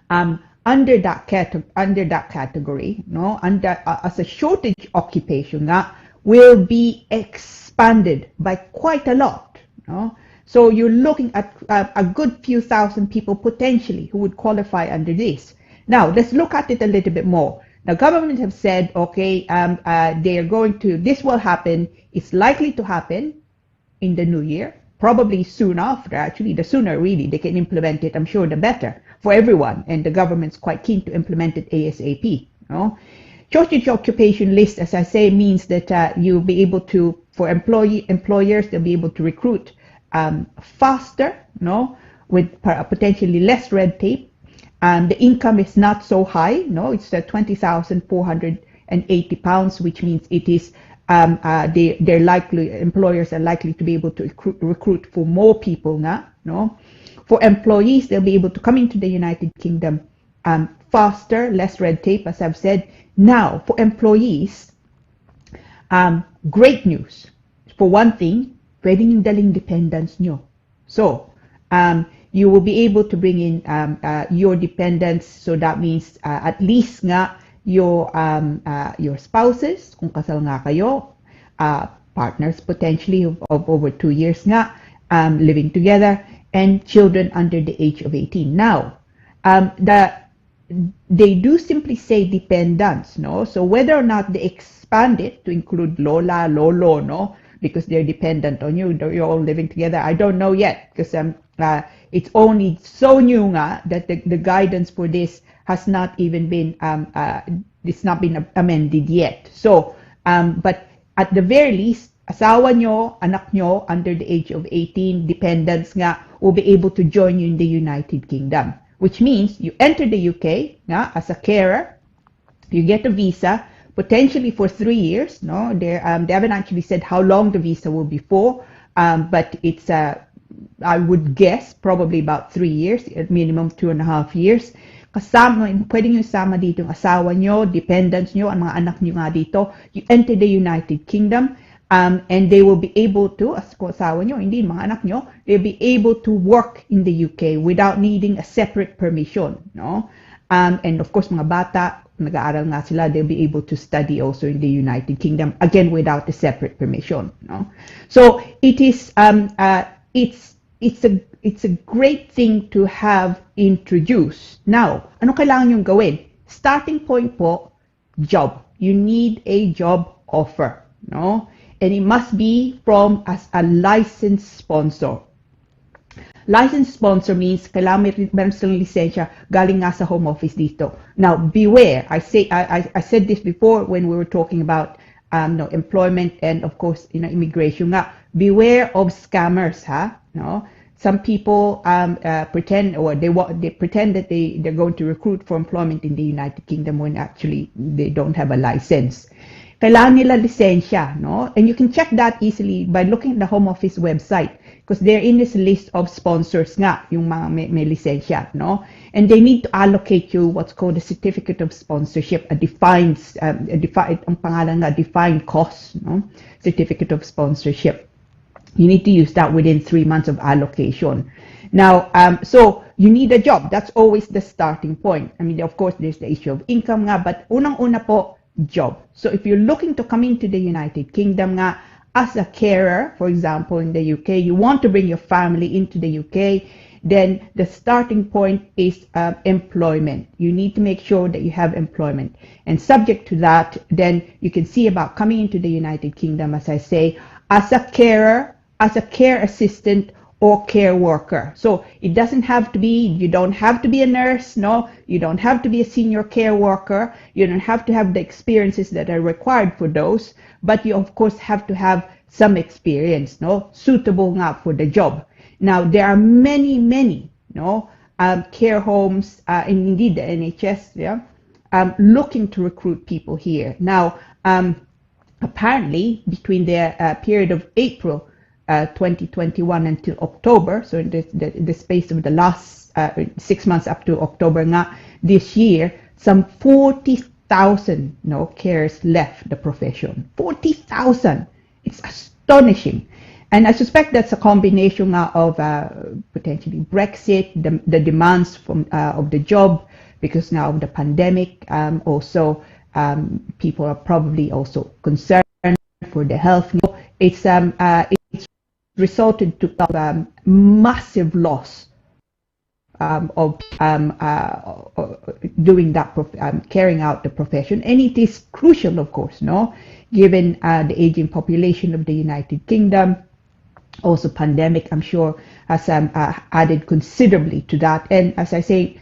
under that category, no, as a shortage occupation, will be expanded by quite a lot. No? So you're looking at a good few thousand people potentially who would qualify under this. Now, let's look at it a little bit more. The government have said, okay, they are going to, this will happen, it's likely to happen in the new year, probably soon after. Actually, the sooner really they can implement it, I'm sure the better for everyone, and the government's quite keen to implement it ASAP. No? Shortage occupation list, as I say, means that you'll be able to, for employers, they'll be able to recruit faster, no, with potentially less red tape. The income is not so high, no, it's £20,480, which means it is they're likely, employers are likely to be able to recruit for more people now, no. For employees, they'll be able to come into the United Kingdom faster, less red tape, as I've said. Now, for employees, great news. For one thing, pwede niyong daling dependents nyo. So, you will be able to bring in your dependents. So that means at least nga your spouses, kung kasal nga kayo, partners potentially of over 2 years nga, living together, and children under the age of 18. Now, they do simply say dependents, no? So whether or not they expand it to include lola, lolo, no? Because they're dependent on you, you're all living together, I don't know yet, because it's only so new nga that the guidance for this has not even been, it's not been amended yet. So, but at the very least, asawa nyo, anak nyo under the age of 18, dependents nga, will be able to join you in the United Kingdom. Which means you enter the UK as a carer, you get a visa, potentially for 3 years. No, they haven't actually said how long the visa will be for, but it's I would guess probably about 3 years, at minimum 2.5 years. Kasama, pwedeng yung sama dito yung asawa nyo, dependents nyo, ang mga anak nyo nga dito. You enter the United Kingdom. And they will be able to, as asawa nyo, hindi mga anak nyo, they'll be able to work in the UK without needing a separate permission, no? And of course, mga bata, nag-aaral nga sila, they'll be able to study also in the United Kingdom, again, without a separate permission. No? So it is, it's a great thing to have introduced. Now, ano kailangan yung gawin? Starting point po, job. You need a job offer, no? And it must be from as a licensed sponsor. Licensed sponsor means kailangan meron silang lisensya galing nga sa home office dito. Now, beware. I said this before when we were talking about employment and of course immigration nga. Beware of scammers, ha? No? Some people pretend, or they pretend that they're going to recruit for employment in the United Kingdom when actually they don't have a license. Kailangan nila lisensya, no? And you can check that easily by looking at the Home Office website because they're in this list of sponsors nga, yung mga may lisensya, no? And they need to allocate you what's called a certificate of sponsorship, a defined, ang pangalan nga, defined cost, no? Certificate of sponsorship. You need to use that within 3 months of allocation. Now, so you need a job. That's always the starting point. I mean, of course, there's the issue of income nga, but unang-una po, job. So if you're looking to come into the United Kingdom nga, as a carer, for example, in the UK, you want to bring your family into the UK, then the starting point is employment. You need to make sure that you have employment. And subject to that, then you can see about coming into the United Kingdom, as I say, as a carer, as a care assistant or care worker. So it doesn't have to be, you don't have to be a nurse, no, you don't have to be a senior care worker, you don't have to have the experiences that are required for those, but you of course have to have some experience, no, suitable nga for the job. Now there are many, no, care homes, and indeed the NHS, yeah, looking to recruit people here. Now, apparently between the period of April 2021 until October, so in the space of the last 6 months up to October nga, this year, some 40,000 carers left the profession. 40,000! It's astonishing. And I suspect that's a combination of potentially Brexit, the demands from of the job, because now of the pandemic, also people are probably also concerned for the health. It's resulted to massive loss of doing that, carrying out the profession, and it is crucial, of course, no, given the aging population of the United Kingdom. Also, pandemic, I'm sure, has added considerably to that. And as I say,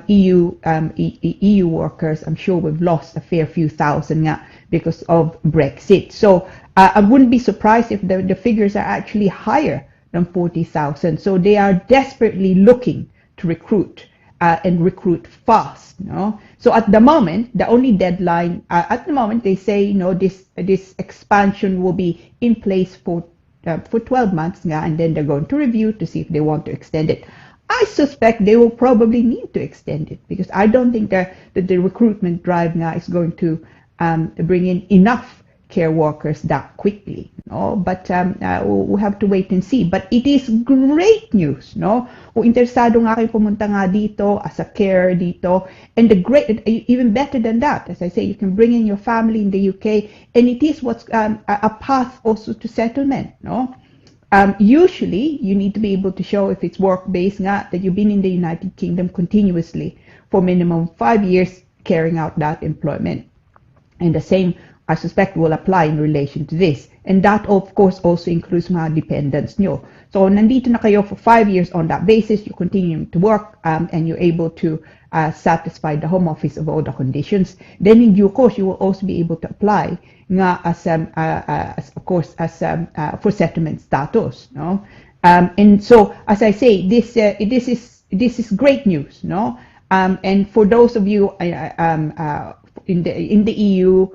EU workers, I'm sure we've lost a fair few thousand because of Brexit. So I wouldn't be surprised if the figures are actually higher than 40,000. So they are desperately looking to recruit and recruit fast. No? So at the moment, the only deadline, at the moment, they say, this expansion will be in place for 12 months, and then they're going to review to see if they want to extend it. I suspect they will probably need to extend it because I don't think that the recruitment drive now is going to bring in enough care workers that quickly. No? But we'll have to wait and see. But it is great news. No? Kung interesado nga kayo pumunta nga dito as a carer dito, and even better than that, as I say, you can bring in your family in the UK, and it is what's a path also to settlement. No? Usually, you need to be able to show, if it's work-based, that you've been in the United Kingdom continuously for minimum 5 years carrying out that employment. And the same, I suspect, will apply in relation to this. And that, of course, also includes mga dependents nyo. So, nandito na kayo for 5 years on that basis, you continue to work, and you're able to satisfy the Home Office of all the conditions. Then, in due course, you will also be able to apply for settlement status. No? And so, as I say, this is great news. No? And for those of you in the EU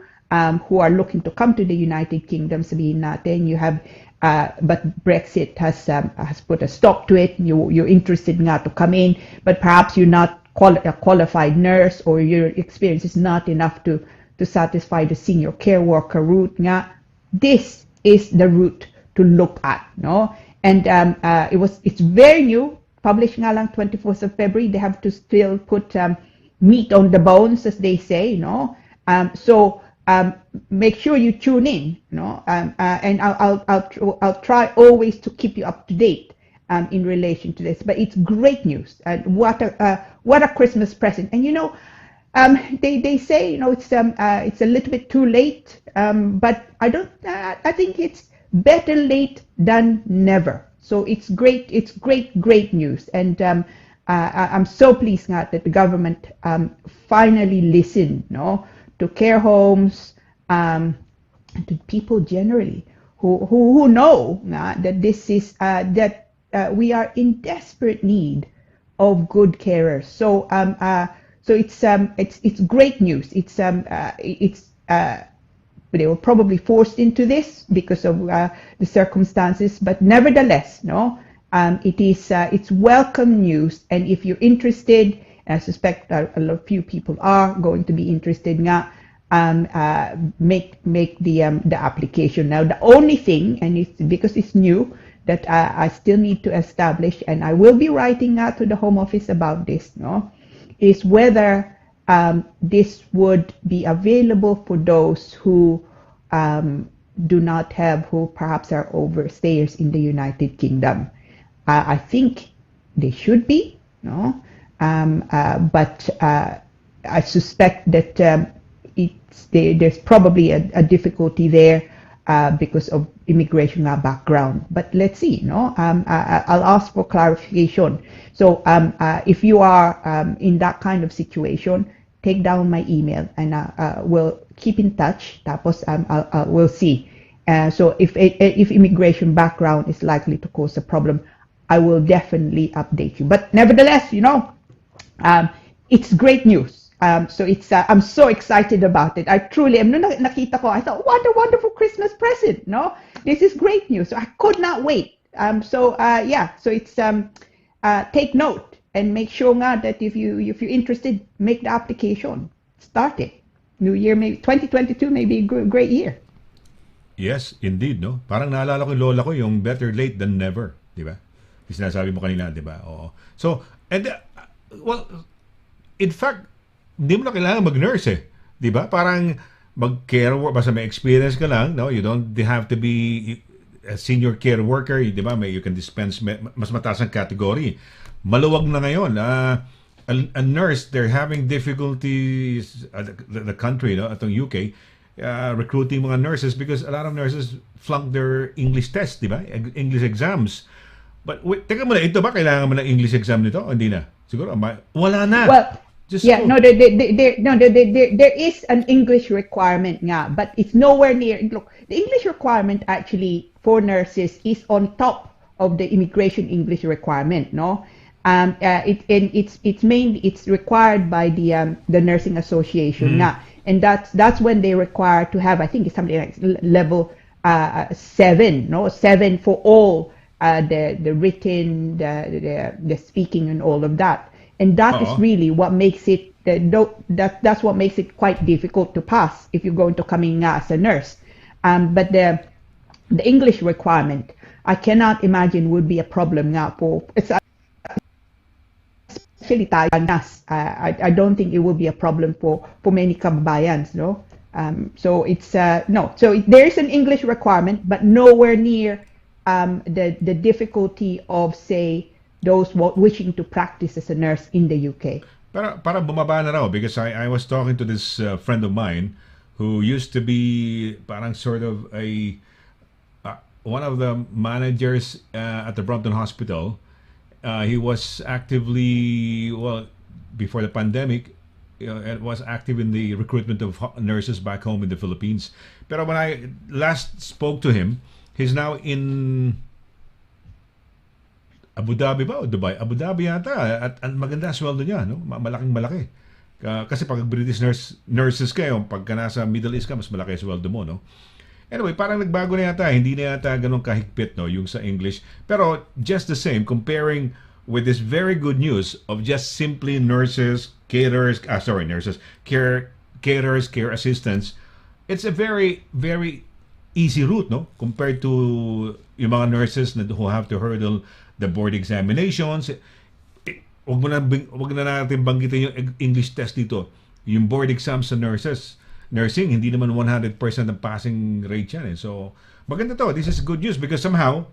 who are looking to come to the United Kingdom, sabihin natin, you have, but Brexit has put a stop to it. You're interested nga to come in, but perhaps you're not a qualified nurse, or your experience is not enough to satisfy the senior care worker route nga. This is the route to look at, no? And it's very new, published nga lang 24th of February. They have to still put meat on the bones, as they say, so make sure you tune in, and I'll try always to keep you up to date in relation to this. But it's great news, and what a Christmas present. And they say it's a little bit too late, but I think it's better late than never. So it's great news, and I'm so pleased that the government finally listened, to care homes, to people generally who know that this is that we are in desperate need of good carers. So it's great news. They were probably forced into this because of the circumstances, but nevertheless, it's welcome news. And if you're interested, I suspect a few people are going to be interested, make the application. Now, the only thing, and it's because it's new, that I still need to establish, and I will be writing out to the Home Office about this, is whether this would be available for those who do not have, who perhaps are overstayers in the United Kingdom. I think they should be, but I suspect that there's probably a difficulty there because of immigration background. But let's see, I'll ask for clarification. So if you are in that kind of situation, take down my email, and we'll keep in touch. Tapos we'll see. So if immigration background is likely to cause a problem, I will definitely update you. But nevertheless, it's great news. So I'm so excited about it. I truly am. Nung nakita ko, I thought, what a wonderful Christmas present. This is great news. So I could not wait. So it's take note and make sure that if you're interested, make the application. Start it. New Year, maybe 2022 may be a great year. Yes, indeed, no? Parang naalala ko yung lola ko, yung better late than never, di ba? Yung sinasabi mo kanina, di ba? Oo. So, and in fact, hindi mo na kailangan mag-nurse di ba? Parang mag-care work, basta may experience ka lang, no? You don't have to be a senior care worker, di ba? You can dispense mas mataas ang category. Maluwag na ngayon. A nurse, they're having difficulties, the country, atong UK, recruiting mga nurses because a lot of nurses flunk their English test, di ba? English exams. But wait, teka muna, ito ba kailangan mo ng English exam nito? O hindi na? Siguro, wala na. Well, there is an English requirement but it's nowhere near. Look, the English requirement actually for nurses is on top of the immigration English requirement, it's required by the Nursing Association, and that's when they require to have, I think it's something like level 7, 7 for all the written, the speaking, and all of that. And that is really what makes it that's what makes it quite difficult to pass if you're going to come in as a nurse. But the English requirement, I cannot imagine would be a problem now for especially tayo nas. I don't think it will be a problem for many kababayans, so it's no. So there is an English requirement, but nowhere near the difficulty of, say, those wishing to practice as a nurse in the UK. Para bumaba na raw, because I was talking to this friend of mine who used to be parang sort of one of the managers at the Brompton Hospital. He was actively, before the pandemic, was active in the recruitment of nurses back home in the Philippines. Pero when I last spoke to him, he's now in Abu Dhabi ba o Dubai? Abu Dhabi yata. At maganda sweldo niya, no? Malaking malaki. Kasi pag British nurses kayo, pagka nasa Middle East ka, mas malaki sweldo mo, no? Anyway, parang nagbago na yata. Hindi na yata ganun kahigpit, no? Yung sa English. Pero just the same, comparing with this very good news of just simply nurses, caterers, caterers, care assistants, it's a very, very easy route, no? Compared to yung mga nurses who have to hurdle the board examinations. wag na natin banggitin yung English test dito. Yung board exam sa nursing, hindi naman 100% ang passing rate yan. So, maganda to. This is good news because somehow,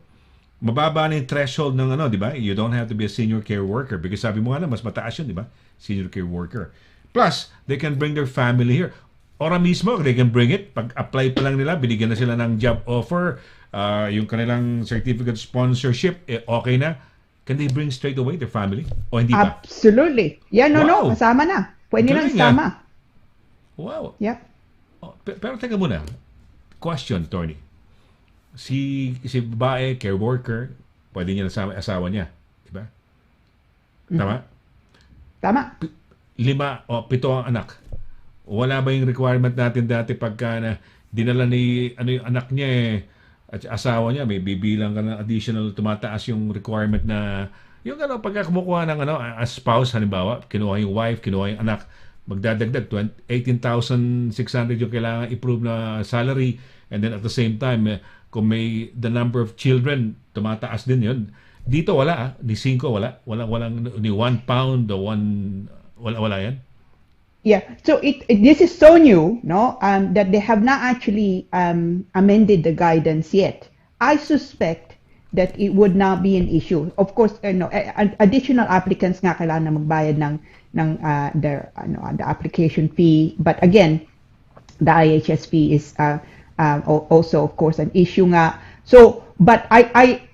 mababa na yung threshold ng di ba? You don't have to be a senior care worker because sabi mo nga mas mataas yun, di ba? Senior care worker. Plus, they can bring their family here. Ora mismo, they can bring it. Pag-apply pa lang nila, binigyan na sila ng job offer, yung kanilang certificate sponsorship, okay na. Can they bring straight away their family? O hindi pa? Absolutely. Yeah, no, Wow. kasama na. Pwede lang Galing, sama. Wow. Yep. Pero teka muna. Question, Tony. Si babae, care worker, pwede niya nasama asawa niya. Diba? Tama? Tama. 5 o 7 ang anak. Wala ba yung requirement natin dati pagka dinala ni yung anak niya at asawa niya, may bibilang ka ng additional, tumataas yung requirement na yung pagka kumukuha ng as spouse, halimbawa, kinuha yung wife, kinuha yung anak, magdadagdag 18,600 yung kailangan i-prove na salary, and then at the same time, kung may the number of children, tumataas din yun. Dito wala, ni 5 walang ni 1 pound o 1, wala yan. Yeah, so this is so new, no, that they have not actually amended the guidance yet. I suspect that it would not be an issue. Of course, additional applicants nga kailangan na magbayad ng the application fee. But again, the IHS fee is also, of course, an issue nga. So, but I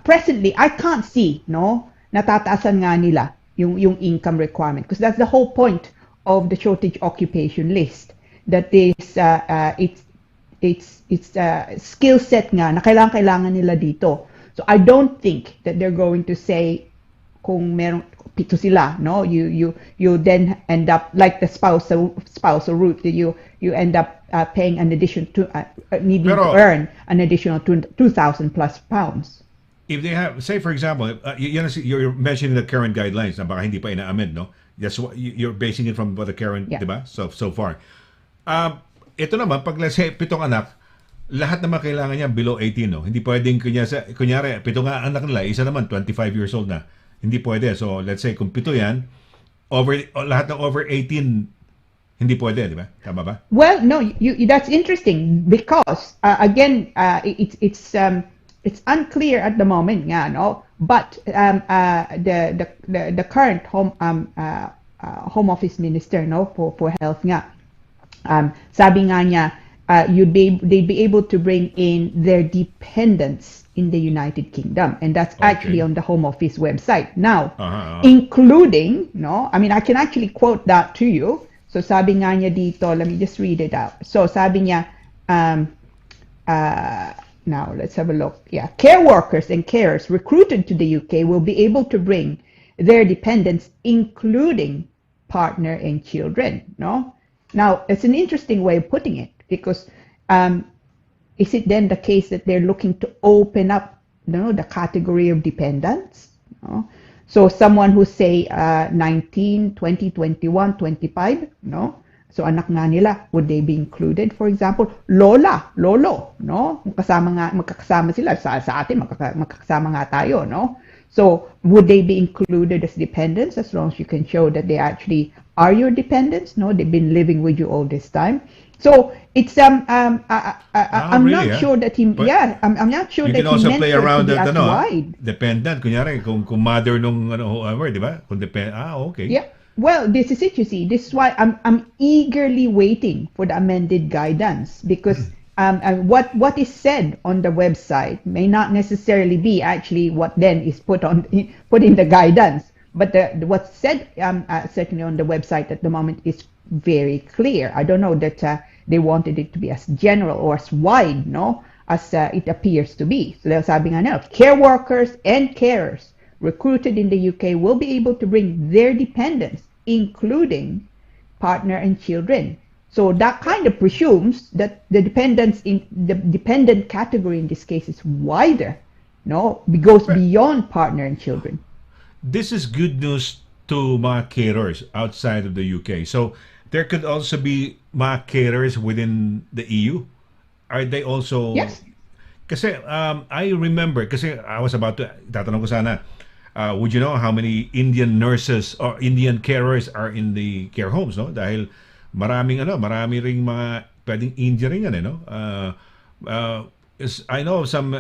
presently I can't see, natataasan nga nila yung income requirement, because that's the whole point of the shortage occupation list, that is it's skill set nga na kailangan nila dito. So I don't think that they're going to say kung meron 7 sila, you then end up like the spousal route, that you end up paying an addition to needing to earn an additional 2,000 plus pounds. If they have, say for example, you're mentioning the current guidelines na baka hindi pa ina-amend, no? That's what you're basing it from what the current, Yeah. diba? So far. Ito naman, pag let's say 7 anak, lahat naman kailangan niya below 18, no? Hindi pwedeng kunyari 7 nga anak nila, isa naman 25 years old na. Hindi pwede. So let's say kung 7 yan, lahat ng over 18, hindi pwede, di ba? Tama ba? Well, no, that's interesting because again, it's unclear at the moment, no. But the current home office minister, for health nga, sabi nga niya, they'd be able to bring in their dependents in the United Kingdom, and that's actually on the home office website now, including, I mean, I can actually quote that to you. So sabi nga niya dito, let me just read it out. So sabi niya, now, let's have a look. Yeah, care workers and carers recruited to the UK will be able to bring their dependents, including partner and children. No, now it's an interesting way of putting it, because is it then the case that they're looking to open up, the category of dependents? No? So someone who's say 19, 20, 21, 25, no? So anak nga nila, would they be included? For example, lola, lolo, no? Magkakasama sila. Sa atin, magkakasama nga tayo, no? So would they be included as dependents, as long as you can show that they actually are your dependents? No, they've been living with you all this time. So it's I'm really, not sure that I'm not sure that he also meant play it to around be that, as wide. Dependent, kunyari, kung mother nung whoever, di ba? Kung okay. Yeah. Well, this is it, you see. This is why I'm eagerly waiting for the amended guidance, because what is said on the website may not necessarily be actually what then is put in the guidance. But what's said certainly on the website at the moment is very clear. I don't know that they wanted it to be as general or as wide, as it appears to be. So sabi nga nila, care workers and carers recruited in the UK will be able to bring their dependents, including partner and children. So that kind of presumes that the dependents in the dependent category in this case is wider, it goes beyond partner and children. This is good news to mga carers outside of the UK. So there could also be mga carers within the EU. Are they also? Yes. Kasi I remember, kasi I was about to, tatanong ko sana, would you know how many Indian nurses or Indian carers are in the care homes, no? Dahil marami ring mga pwedeng Indian rin yan, no? I know some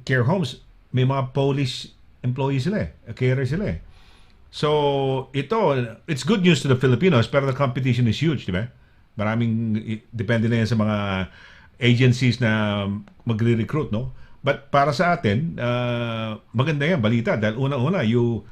care homes, may mga Polish employees sila carers sila So, it's good news to the Filipinos, pero the competition is huge, di ba? Depende na yan sa mga agencies na magre-recruit, no? But para sa atin, maganda yan, balita. Dahil una-una, you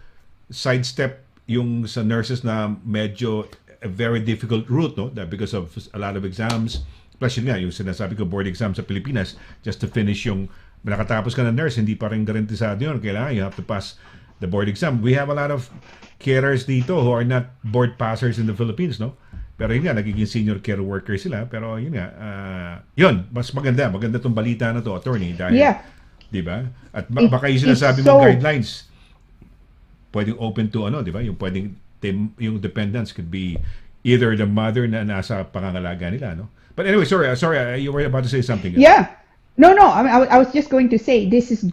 sidestep yung sa nurses na medyo a very difficult route, no? Because of a lot of exams. Plus yun nga, yung sinasabi ko, board exam sa Pilipinas, just to finish yung, nakatapos ka na nurse, hindi pa rin garantisado yun. Kailangan, you have to pass the board exam. We have a lot of carers dito who are not board passers in the Philippines, no? Pero yun nga, nagiging senior care worker sila. Pero yun nga, mas maganda tong balita na to, attorney. Dahil, di ba? At baka yung sinasabi mong guidelines, pwedeng open to di ba? Yung pwedeng, yung dependents could be either the mother na nasa pangangalaga nila, no? But anyway, sorry, you were about to say something. Yeah. No. I was just going to say this is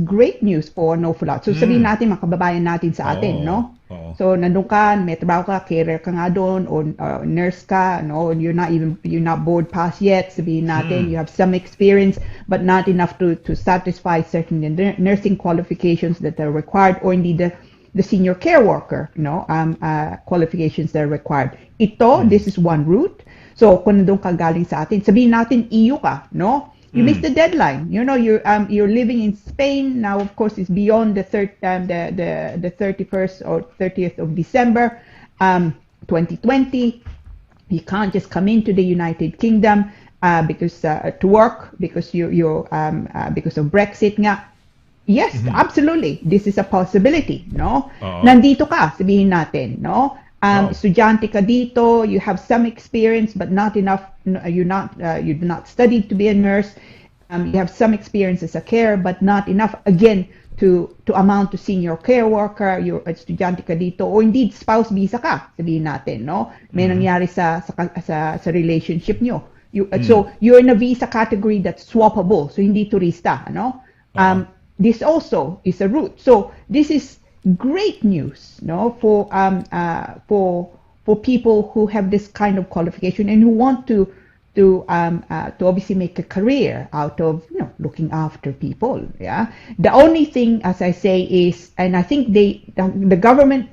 great news for an awful lot. So sabihin natin mga kababayan natin sa atin, no? So nandun ka, may trabaho ka, carer ka nga doon, or nurse ka, no? You're not board pass yet. Sabihin natin you have some experience, but not enough to satisfy certain nursing qualifications that are required, or indeed the senior care worker, qualifications that are required. This is one route. So, kung nandun ka galing sa atin, sabihin natin EU ka, no? You missed the deadline. You're living in Spain now. Of course, it's beyond the 31st or 30th of December, 2020. You can't just come into the United Kingdom because to work because because of Brexit nga. Yes, absolutely. This is a possibility, no? Nandito ka, sabihin natin, no? Estudyante ka dito, you have some experience but not enough. You do not study to be a nurse. You have some experience as a carer but not enough again to amount to senior care worker. You're estudyante ka dito, or indeed spouse visa ka, sabihin natin, no? May nangyari sa relationship nyo. So you're in a visa category that's swappable, so hindi turista, no? This also is a route. So this is great news, no, for people who have this kind of qualification and who want to obviously make a career out of looking after people. Yeah, the only thing, as I say, is, and I think the government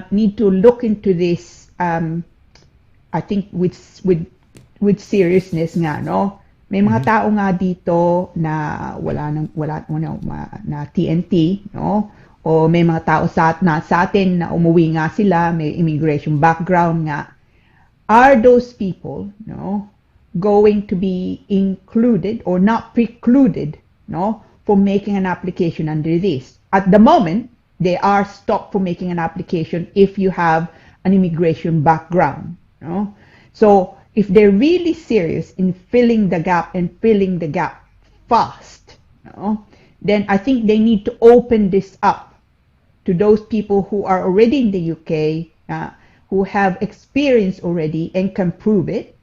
need to look into this. I think with seriousness nga, no. May mga tao nga dito na wala na TNT, no? O may mga tao sa atin na umuwi nga sila, may immigration background nga. Are those people, no, going to be included or not precluded, no, for making an application under this? At the moment, they are stopped from making an application if you have an immigration background, no? So if they're really serious in filling the gap fast, then I think they need to open this up to those people who are already in the UK, who have experience already and can prove it,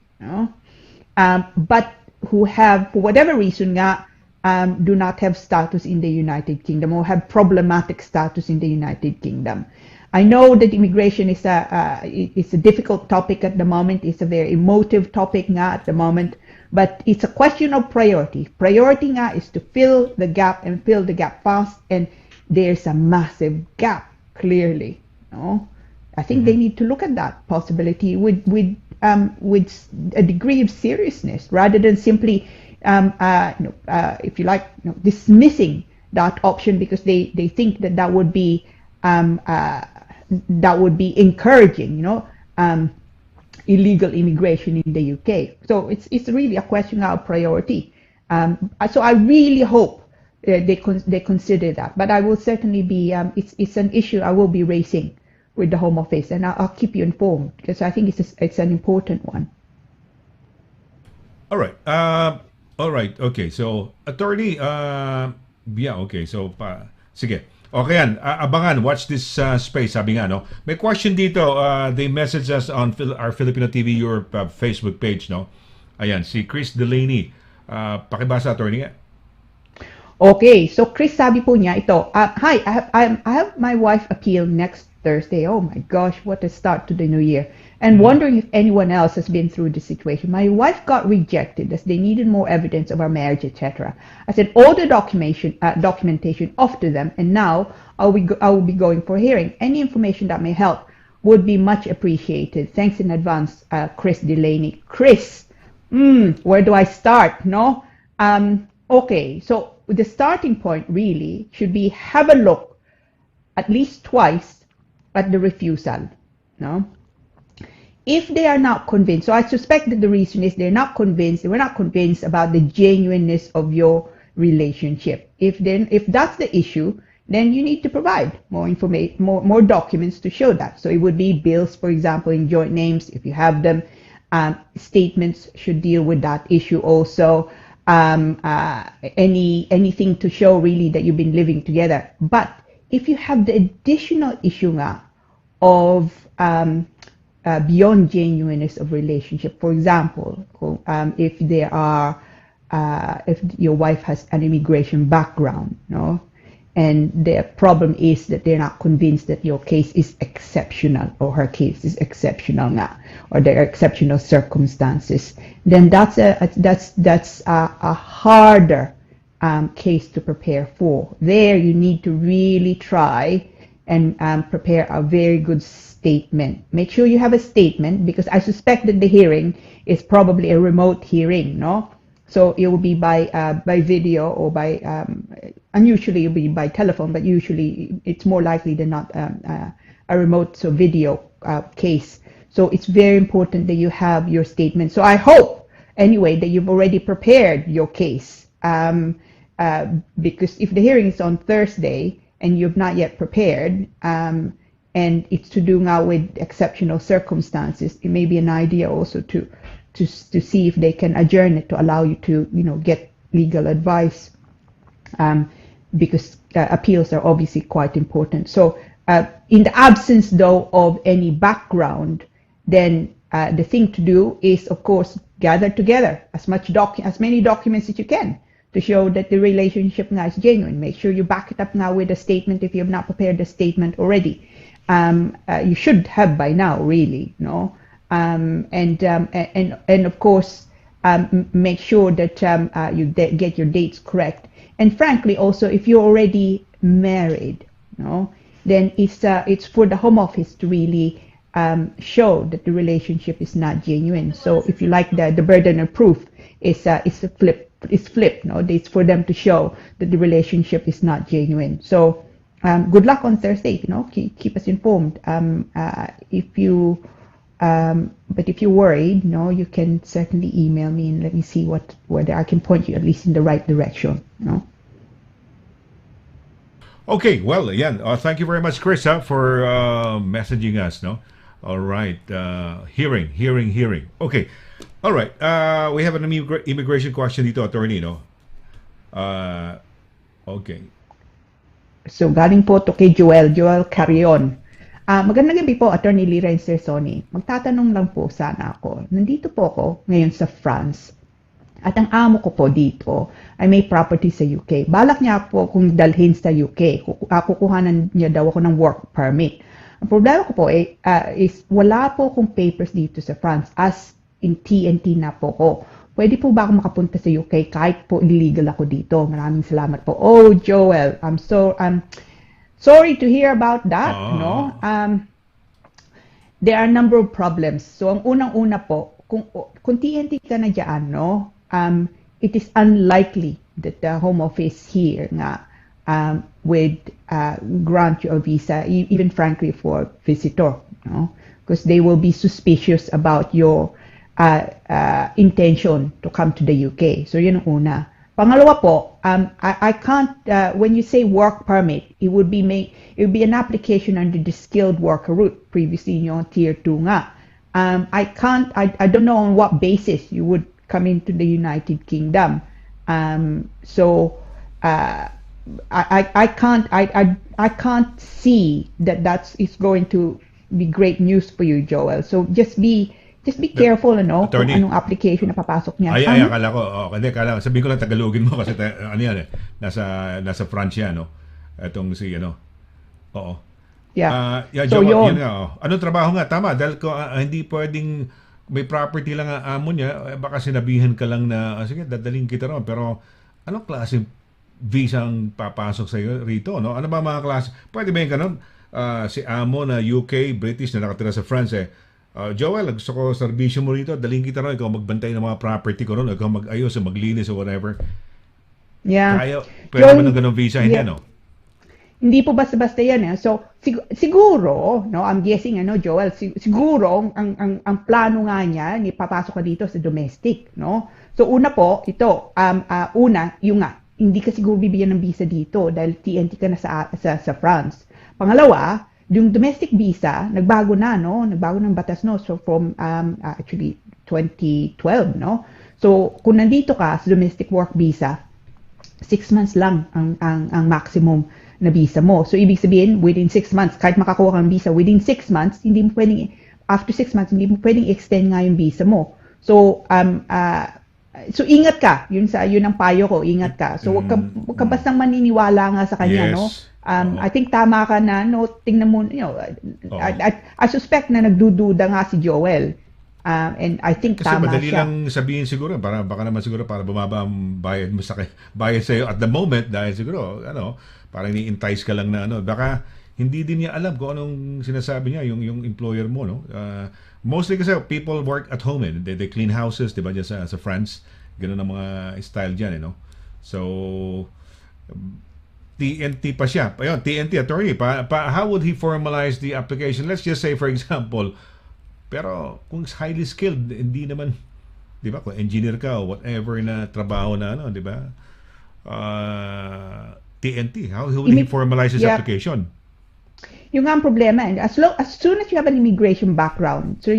but who have, for whatever reason, do not have status in the United Kingdom or have problematic status in the United Kingdom. I know that immigration is a difficult topic at the moment. It's a very emotive topic at the moment, but it's a question of priority. Priority is to fill the gap and fill the gap fast, and there's a massive gap, clearly. I think they need to look at that possibility with a degree of seriousness, rather than simply, if you like, dismissing that option because they think that would be encouraging, illegal immigration in the UK. So it's really a question of priority. So I really hope they consider that. But I will certainly be, it's an issue I will be raising with the Home Office, and I'll keep you informed because I think it's an important one. All right. Okay. So, attorney, okay. So, sige. Okay yan. Abangan. Watch this space. Sabi nga, no? May question dito. They message us on our Filipino TV Europe Facebook page, no? Ayan, si Chris Delaney. Pakibasa, attorney. Okay, so Chris sabi po niya ito, hi, I have my wife appeal next Thursday. Oh my gosh, what a start to the new year. And wondering if anyone else has been through this situation. My wife got rejected as they needed more evidence of our marriage, etc. I said all the documentation off to them, and now I will be going for a hearing. Any information that may help would be much appreciated. Thanks in advance, Chris Delaney. Chris, where do I start? No? Okay, so the starting point really should be have a look at least twice at the refusal. No? If they are not convinced, so I suspect that the reason is they were not convinced about the genuineness of your relationship. If that's the issue, then you need to provide more information, more documents to show that. So it would be bills, for example, in joint names, if you have them. Statements should deal with that issue also. Anything to show really that you've been living together. But if you have the additional issue of beyond genuineness of relationship, for example, if your wife has an immigration background, no, and the problem is that they're not convinced that your case is exceptional or her case is exceptional or there are exceptional circumstances, then that's a harder case to prepare for. There you need to really try and prepare a very good statement. Make sure you have a statement, because I suspect that the hearing is probably a remote hearing, no? So it will be by video or by, unusually it will be by telephone, but usually it's more likely than not a remote, so video case. So it's very important that you have your statement. So I hope, anyway, that you've already prepared your case, because if the hearing is on Thursday and you've not yet prepared, and it's to do now with exceptional circumstances, it may be an idea also to see if they can adjourn it to allow you to, get legal advice, because appeals are obviously quite important. So in the absence, though, of any background, then the thing to do is, of course, gather together as many documents as you can to show that the relationship now is genuine. Make sure you back it up now with a statement if you have not prepared a statement already. You should have by now, really, no? And of course, make sure that you get your dates correct. And frankly, also, if you're already married, then it's for the Home Office to really show that the relationship is not genuine. So if you like the burden of proof is flipped. No, it's for them to show that the relationship is not genuine. So good luck on Thursday. Keep us informed. But if you're worried, you can certainly email me and let me see whether I can point you at least in the right direction. Okay, well, again, thank you very much, Chris, for messaging us. No, all right, hearing. Okay, all right. We have an immigration question dito, attorney. No, okay. So galing po to kay Joel Carrion. Magandang gabi po, Attorney Lira and Sir Sonny. Magtatanong lang po sana ako. Nandito po ako ngayon sa France. At ang amo ko po dito ay may property sa UK. Balak niya po kung dalhin sa UK. Kukuhanan niya daw ako ng work permit. Ang problema ko po is wala po akong papers dito sa France, as in TNT na po ko. Pwede po ba ako makapunta sa UK kahit po illegal ako dito? Maraming salamat po. Oh, Joel, I'm sorry to hear about that. There are a number of problems. So ang unang-una po, kung TNT ka na dyan, it is unlikely that the Home Office here would grant you a visa, even frankly for visitor, because they will be suspicious about your intention to come to the UK. So yun ang una. Pangalawa po, I can't, when you say work permit, it would be an application under the skilled worker route, previously yung tier 2 nga. I don't know on what basis you would come into the United Kingdom. So I can't see that is going to be great news for you, Joel. So just be just be careful, ano, kung Attorney. anong application na papasok niya. Ay, akala ko, sabihin ko lang Tagalogin mo kasi ano yan nasa France yan, no? Itong si, oo. Yeah. So, yun. yun nga, Anong trabaho nga? Tama, dahil ko, hindi pwedeng may property lang ang amo niya, baka sinabihan ka lang na, sige, dadaling kita ron. Pero, anong klase visa ang papasok sa iyo rito, no? Ano ba mga klase? Pwede ba yung ganun? Si amo na UK, British na nakatira sa France, Joel, gusto ko serbisyo mo rito, daling kita ron, ikaw magbantay ng mga property ko ron, ikaw mag-ayos, maglinis o whatever. Yeah. Pwede ba ng ganun visa? Hindi, no? Hindi po basta-basta yan. So, siguro, no, I'm guessing, Joel, siguro, ang plano nga niya, papasok ka dito sa domestic, no? So, una po, ito, yung nga, hindi ka siguro bibigyan ng visa dito dahil TNT ka na sa France. Pangalawa, yung domestic visa, nagbago na, no? Nagbago ng batas, no? So, from, actually, 2012, no? So, kung nandito ka sa domestic work visa, 6 months lang ang maximum na visa mo. So, ibig sabihin, within 6 months, kahit makakuha kang visa, within 6 months, hindi mo pwedeng, after 6 months, hindi mo pwedeng extend nga yung visa mo. So, so ingat ka. Yun ang payo ko, ingat ka. So, wag ka bastang maniniwala nga sa kanya, Yes. no? I think tama ka na, no? Tingnan mo, I suspect na nagdududa nga si Joel. And I think Kasi tama madali siya. lang sabihin siguro, baka naman siguro para bumaba ang bayad mo bayad sa iyo at the moment dahil siguro parang ni-entice ka lang na baka hindi din niya alam kung anong sinasabi niya yung employer mo, no? Mostly kasi people work at home, they clean houses, 'di ba, diyan sa France. Ganun ang mga style diyan, no? So TNT pa siya. Ayun, TNT attorney, how would he formalize the application? Let's just say for example, pero kung highly skilled, hindi naman, 'di ba? Kung engineer ka o whatever na trabaho na di ba? TNT, how will he formalize his application? Yung nga ang problema, as soon as you have an immigration background, so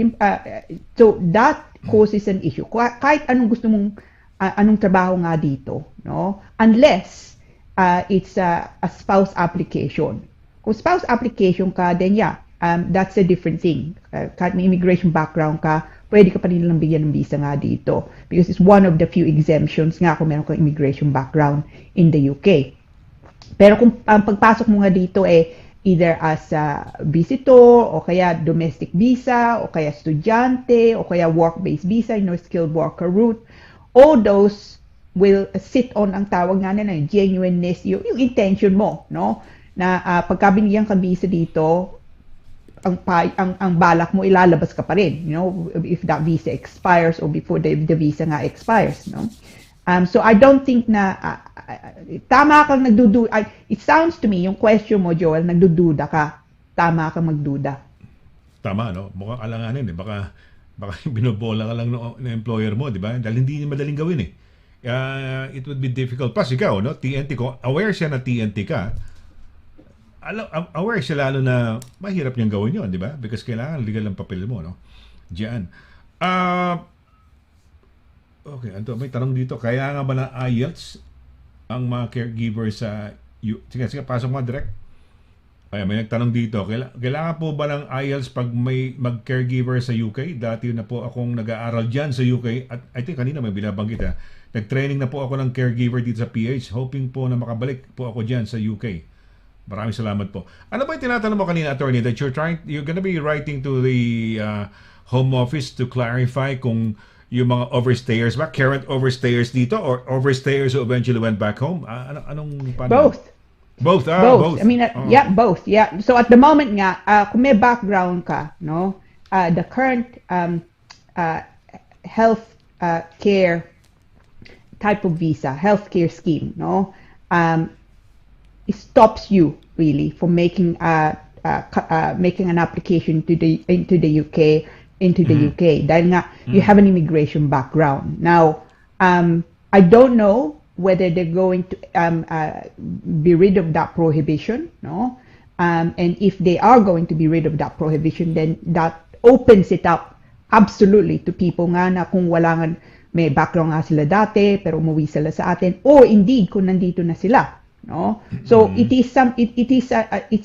that causes an issue. Kahit anong gusto mong, anong trabaho nga dito, no? Unless it's a spouse application. Kung spouse application ka, then that's a different thing. Kahit may immigration background ka, pwede ka pa nilang bigyan ng visa nga dito. Because it's one of the few exemptions nga kung meron kang immigration background in the UK. Pero kung ang pagpasok mo nga dito either as a visitor, o kaya domestic visa, o kaya estudyante, o kaya work-based visa, skilled worker route, all those will sit on ang tawag nga na genuineness, yung intention mo, no? Na pagka binigyan ka visa dito, ang balak mo ilalabas ka pa rin, if that visa expires or before the visa nga expires, no? So I don't think na tama kang nagdududa. It sounds to me, yung question mo, Joel, nagdududa ka. Tama kang magduda. Tama, no? Mukhang alanganin, Baka binobola ka lang ng employer mo, di ba? Dahil hindi madaling gawin, it would be difficult. Plus, ikaw, no? TNT ko, aware siya na TNT ka. Aware siya lalo na mahirap niyang gawin yun, di ba? Because kailangan legal ang papel mo, no? Diyan. Okay, may tanong dito. Kaya nga ba ng IELTS ang mga caregivers sa... Sige, pasok mo direct. Ay, may nagtanong dito. Kailangan po ba ng IELTS pag may mag-caregiver sa UK? Dati na po akong nag-aaral dyan sa UK. At I think kanina may binabanggit. Nag-training na po ako ng caregiver dito sa PH. Hoping po na makabalik po ako dyan sa UK. Maraming salamat po. Ano ba yung tinatanong mo kanina, attorney, that you're gonna be writing to the Home Office to clarify kung yung mga overstayers ba, current overstayers dito or overstayers who eventually went back home? Anong paano? Both. Both. I mean, both. Yeah. So at the moment nga, kung may background ka, no, the current health care type of visa, healthcare scheme, no, it stops you really from making an application into the UK. Dahil nga, you have an immigration background. Now, I don't know whether they're going to be rid of that prohibition, no? And if they are going to be rid of that prohibition, then that opens it up absolutely to people nga na kung may background nga sila dati, pero umuwi sila sa atin, or indeed kung nandito na sila, no? So it's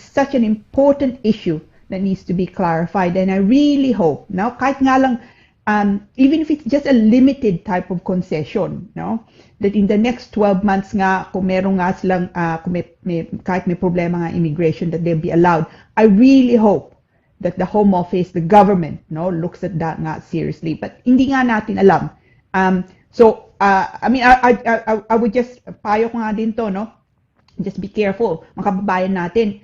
such an important issue that needs to be clarified, and I really hope now, kahit nga lang even if it's just a limited type of concession, no? That in the next 12 months nga, kung meron nga silang, kung kahit may problema nga immigration, that they'll be allowed. I really hope that the Home Office, the government, no, looks at that nga seriously. But hindi nga natin alam. I mean, I would just, payo ko nga din to, no? Just be careful, mga kababayan natin.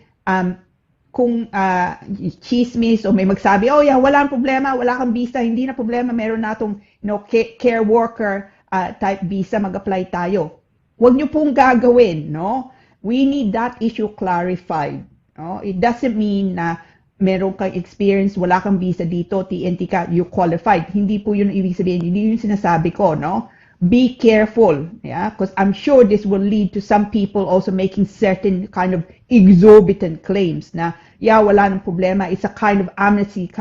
Kung chismis o may magsabi, oh yeah, wala problema, wala kang visa, hindi na problema, meron na itong care worker type visa, mag-apply tayo. Huwag niyo pong gagawin, no? We need that issue clarified. No? It doesn't mean na meron kang experience, wala kang visa dito, TNT ka, you qualified. Hindi po yun ang ibig sabihin, hindi yun sinasabi ko, no? Be careful, yeah, because I'm sure this will lead to some people also making certain kind of exorbitant claims na, yeah, wala nang problema, it's a kind of amnesty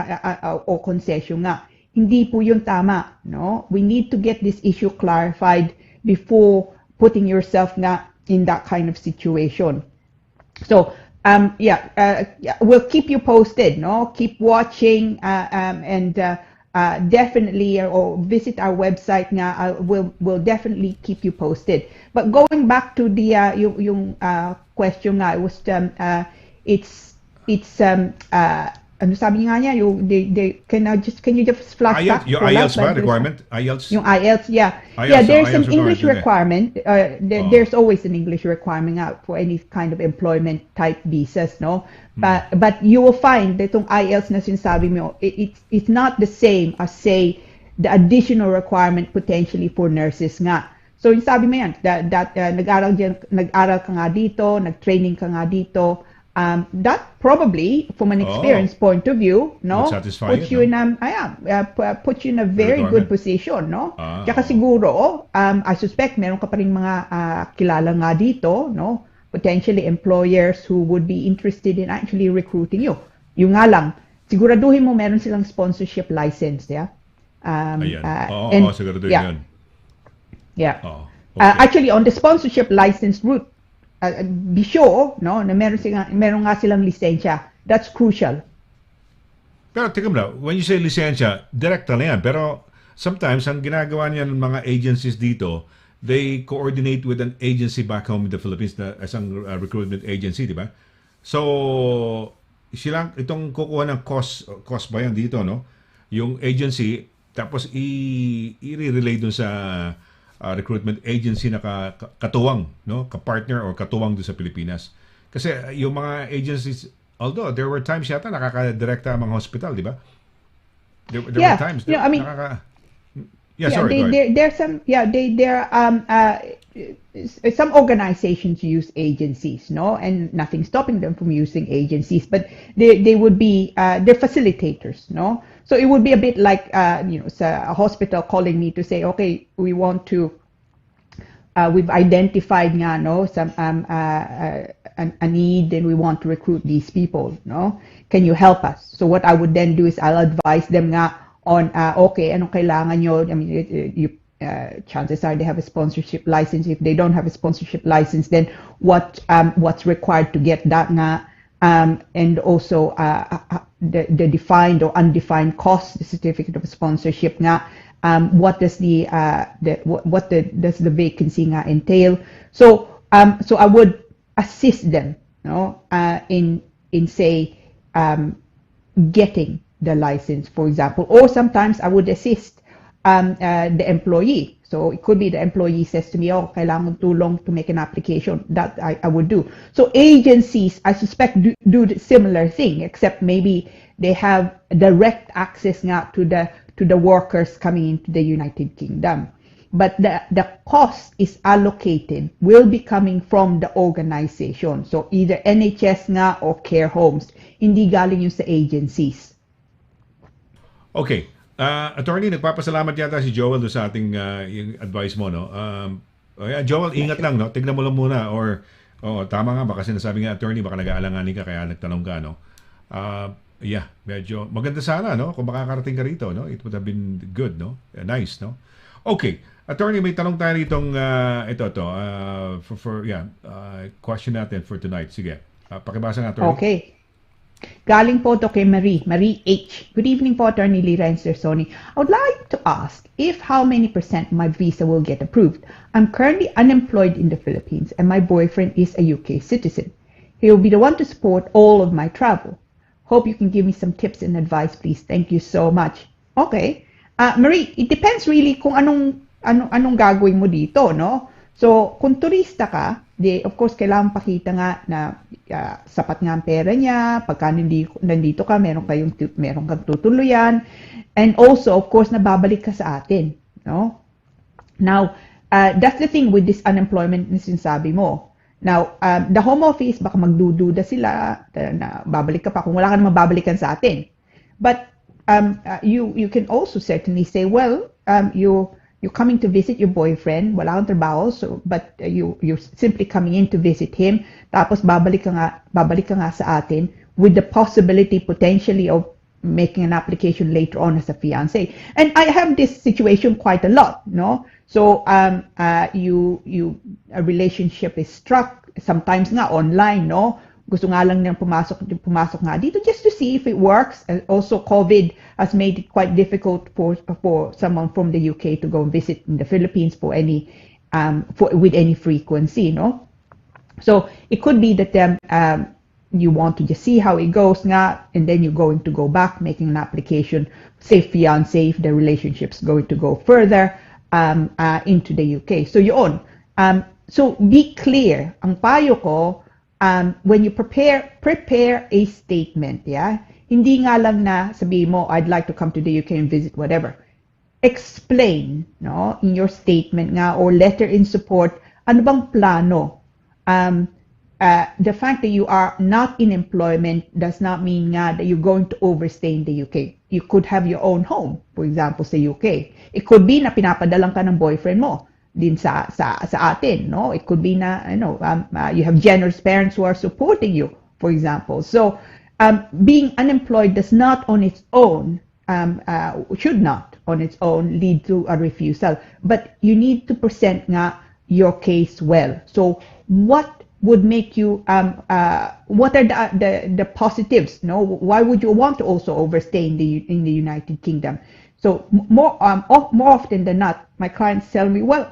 o concession nga. Hindi po yun tama, no? We need to get this issue clarified before putting yourself nga in that kind of situation. So, we'll keep you posted, no? Keep watching and definitely or visit our website nga. We'll definitely keep you posted. But going back to the yung question nga, it was ano sabi nga niya, can you just flash back? Your IELTS ba requirement? IELTS? Yung IELTS, yeah. IELTS, yeah, there's IELTS an English requirement. There's always an English requirement out for any kind of employment type visas, no? But you will find that itong IELTS na sinasabi mo, it's not the same as, say, the additional requirement potentially for nurses nga. So yung sabi mo yan, that nag-aral ka nga dito, nag-training ka nga dito, that probably, from an experience point of view, no, puts you in puts you in a very good position, no. Tsaka siguro, I suspect meron ka pa rin mga kilala nga dito, no, potentially employers who would be interested in actually recruiting you. Yung nga lang, siguraduhin mo meron silang sponsorship license, yeah. Siguraduhin yun. Yeah. Okay. Actually, on the sponsorship license route, be sure, no, na meron nga silang lisensya. That's crucial. Pero tingnan mo na, when you say lisensya, direkta na yan. Pero sometimes, ang ginagawa niya ng mga agencies dito, they coordinate with an agency back home in the Philippines na isang recruitment agency, di ba? So, silang itong kukuha ng cost ba yan dito, no? Yung agency, tapos i-relay dun sa recruitment agency na katuwang, no? Ka-partner or katuwang doon sa Pilipinas. Kasi yung mga agencies, although there were times yata nakaka-direkta ang mga hospital, di ba? There were times. You know, I mean, there's some organizations use agencies, no, and nothing stopping them from using agencies, but they would be they're facilitators, no. So it would be a bit like a hospital calling me to say, okay, we want to we've identified nga, no, some a need, and we want to recruit these people, no. Can you help us? So what I would then do is I'll advise them nga on okay, anong kailangan nyo? I mean, chances are they have a sponsorship license. If they don't have a sponsorship license, then what's required to get that nga, and also the defined or undefined cost, the certificate of sponsorship nga, what does the vacancy nga entail? So I would assist them, no, in say getting the license, for example, or sometimes I would assist the employee. So it could be the employee says to me, oh, kailangan tulong to make an application. That I would do. So agencies, I suspect, do the similar thing, except maybe they have direct access nga to the workers coming into the United Kingdom. But the cost is allocated, will be coming from the organization. So either NHS nga or care homes. Hindi galing yung sa agencies. Okay. Attorney, nagpapasalamat yata si Joel sa ating yung advice mo, no? Joel, ingat lang, no? Tignan mo lang muna, or tama nga, baka sinasabi nga attorney, baka nag-aalanganin ka kaya nagtanong ka, no? Medyo maganda sana, no? Kung makakarating ka rito, no? It would have been good, no? Nice, no? Okay. Attorney, may tanong tayo ritong question natin for tonight. Sige. Pakibasa nga, attorney. Okay. Galing po to kay Marie H. Good evening po, Attorney Lira and Sir Sonny. I would like to ask if how many % my visa will get approved. I'm currently unemployed in the Philippines and my boyfriend is a UK citizen. He will be the one to support all of my travel. Hope you can give me some tips and advice, please. Thank you so much. Okay. Marie, it depends really kung anong gagawin mo dito, no? So, kung turista ka, of course, kailangan pakita nga na sapat nga ang pera niya, pagka nandito ka, meron kang tutuluyan, and also, of course, nababalik ka sa atin, no? Now, that's the thing with this unemployment na sinasabi mo. Now, the home office, baka magdududa sila na babalik ka pa kung wala ka naman babalikan sa atin. But you can also certainly say, well, you're coming to visit your boyfriend, wala kang trabaho, but you're simply coming in to visit him, tapos babalik ka nga sa atin with the possibility potentially of making an application later on as a fiancé. And I have this situation quite a lot, no? So a relationship is struck, sometimes nga online, no? Gusto nga lang niyang pumasok nga dito just to see if it works. And also, COVID has made it quite difficult for someone from the UK to go and visit in the Philippines with any frequency, no? So it could be that you want to just see how it goes nga, and then you're going to go back making an application, say fiancé, if the relationship's going to go further into the UK. So yun. So be clear. Ang payo ko, when you prepare a statement, yeah, hindi nga lang na sabihin mo, I'd like to come to the UK and visit whatever. Explain, no, in your statement nga or letter in support, ano bang plano? The fact that you are not in employment does not mean nga that you're going to overstay in the UK. You could have your own home, for example, sa UK. It could be na pinapadalang ka ng boyfriend mo din sa atin, no? It could be na, you have generous parents who are supporting you, for example. So, being unemployed does not on its own, should not on its own lead to a refusal. But you need to present nga your case well. So, what would make you, what are the positives, no? Why would you want to also overstay in the United Kingdom? So, more often than not, my clients tell me, well,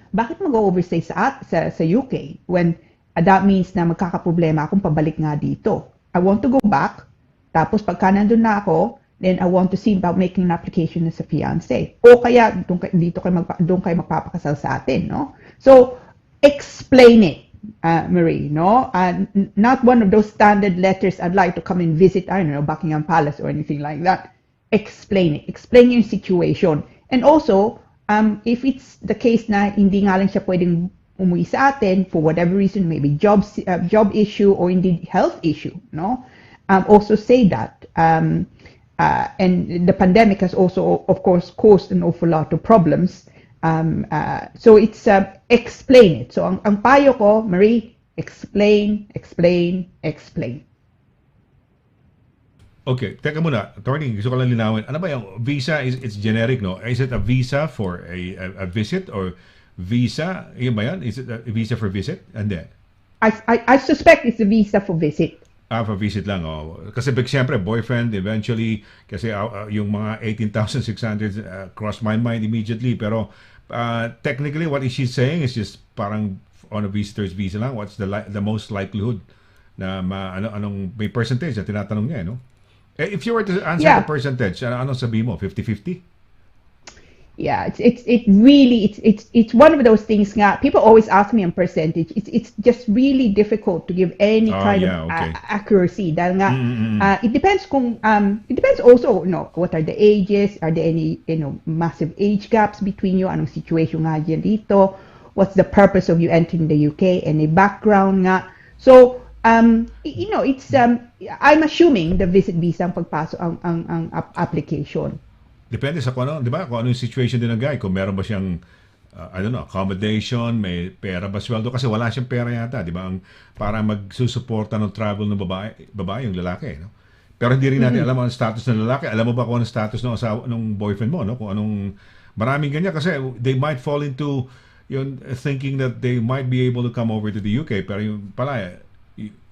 bakit mag-overstay sa UK when that means na magkakaproblema akong pabalik nga dito? I want to go back, tapos pagka nandun na ako, then I want to see about making an application as a fiancé. O kaya, doon kayo magpapakasal sa atin, no? So, explain it, Marie, no? Not one of those standard letters, I'd like to come and visit, I don't know, Buckingham Palace or anything like that. Explain it. Explain your situation. And also, if it's the case na hindi nga lang siya pwedeng umuwi sa atin for whatever reason, maybe job issue or indeed health issue, no? Also say that. And the pandemic has also, of course, caused an awful lot of problems. So it's explain it. So ang payo ko, Marie, explain. Okay, teka muna, attorney, gusto ko lang linawin. Ano ba yung visa? It's generic, no? Is it a visa for a visit or visa? Yun ba yan? Is it a visa for visit? And then? I suspect it's a visa for visit. For visit lang, oh. Kasi siyempre, boyfriend, eventually, kasi yung mga 18,600 crossed my mind immediately. Pero technically, what is she saying is just parang on a visitor's visa lang. What's the most likelihood na anong may percentage na tinatanong niya, no? If you were to answer the percentage, anong sabi mo? 50-50? Yeah, it's one of those things nga, people always ask me on percentage. It's just really difficult to give any kind of accuracy. Dahil nga, it depends it depends also, what are the ages? Are there any, massive age gaps between you? Anong situation nga dyan dito? What's the purpose of you entering the UK? Any background nga? So, it's I'm assuming the visit visa ang pagpasok ang application. Depende sa kung ano, di ba? Kung ano yung situation din ng guy. Kung meron ba siyang, I don't know, accommodation, may pera ba sweldo? Kasi wala siyang pera yata, di ba? Para magsusuporta ng travel ng babae yung lalaki, no? Pero hindi rin natin alam ang status ng lalaki. Alam mo ba kung anong status ng asawa, ng boyfriend mo, no? Kung anong, maraming ganyan. Kasi they might fall into, thinking that they might be able to come over to the UK. Pero yung pala,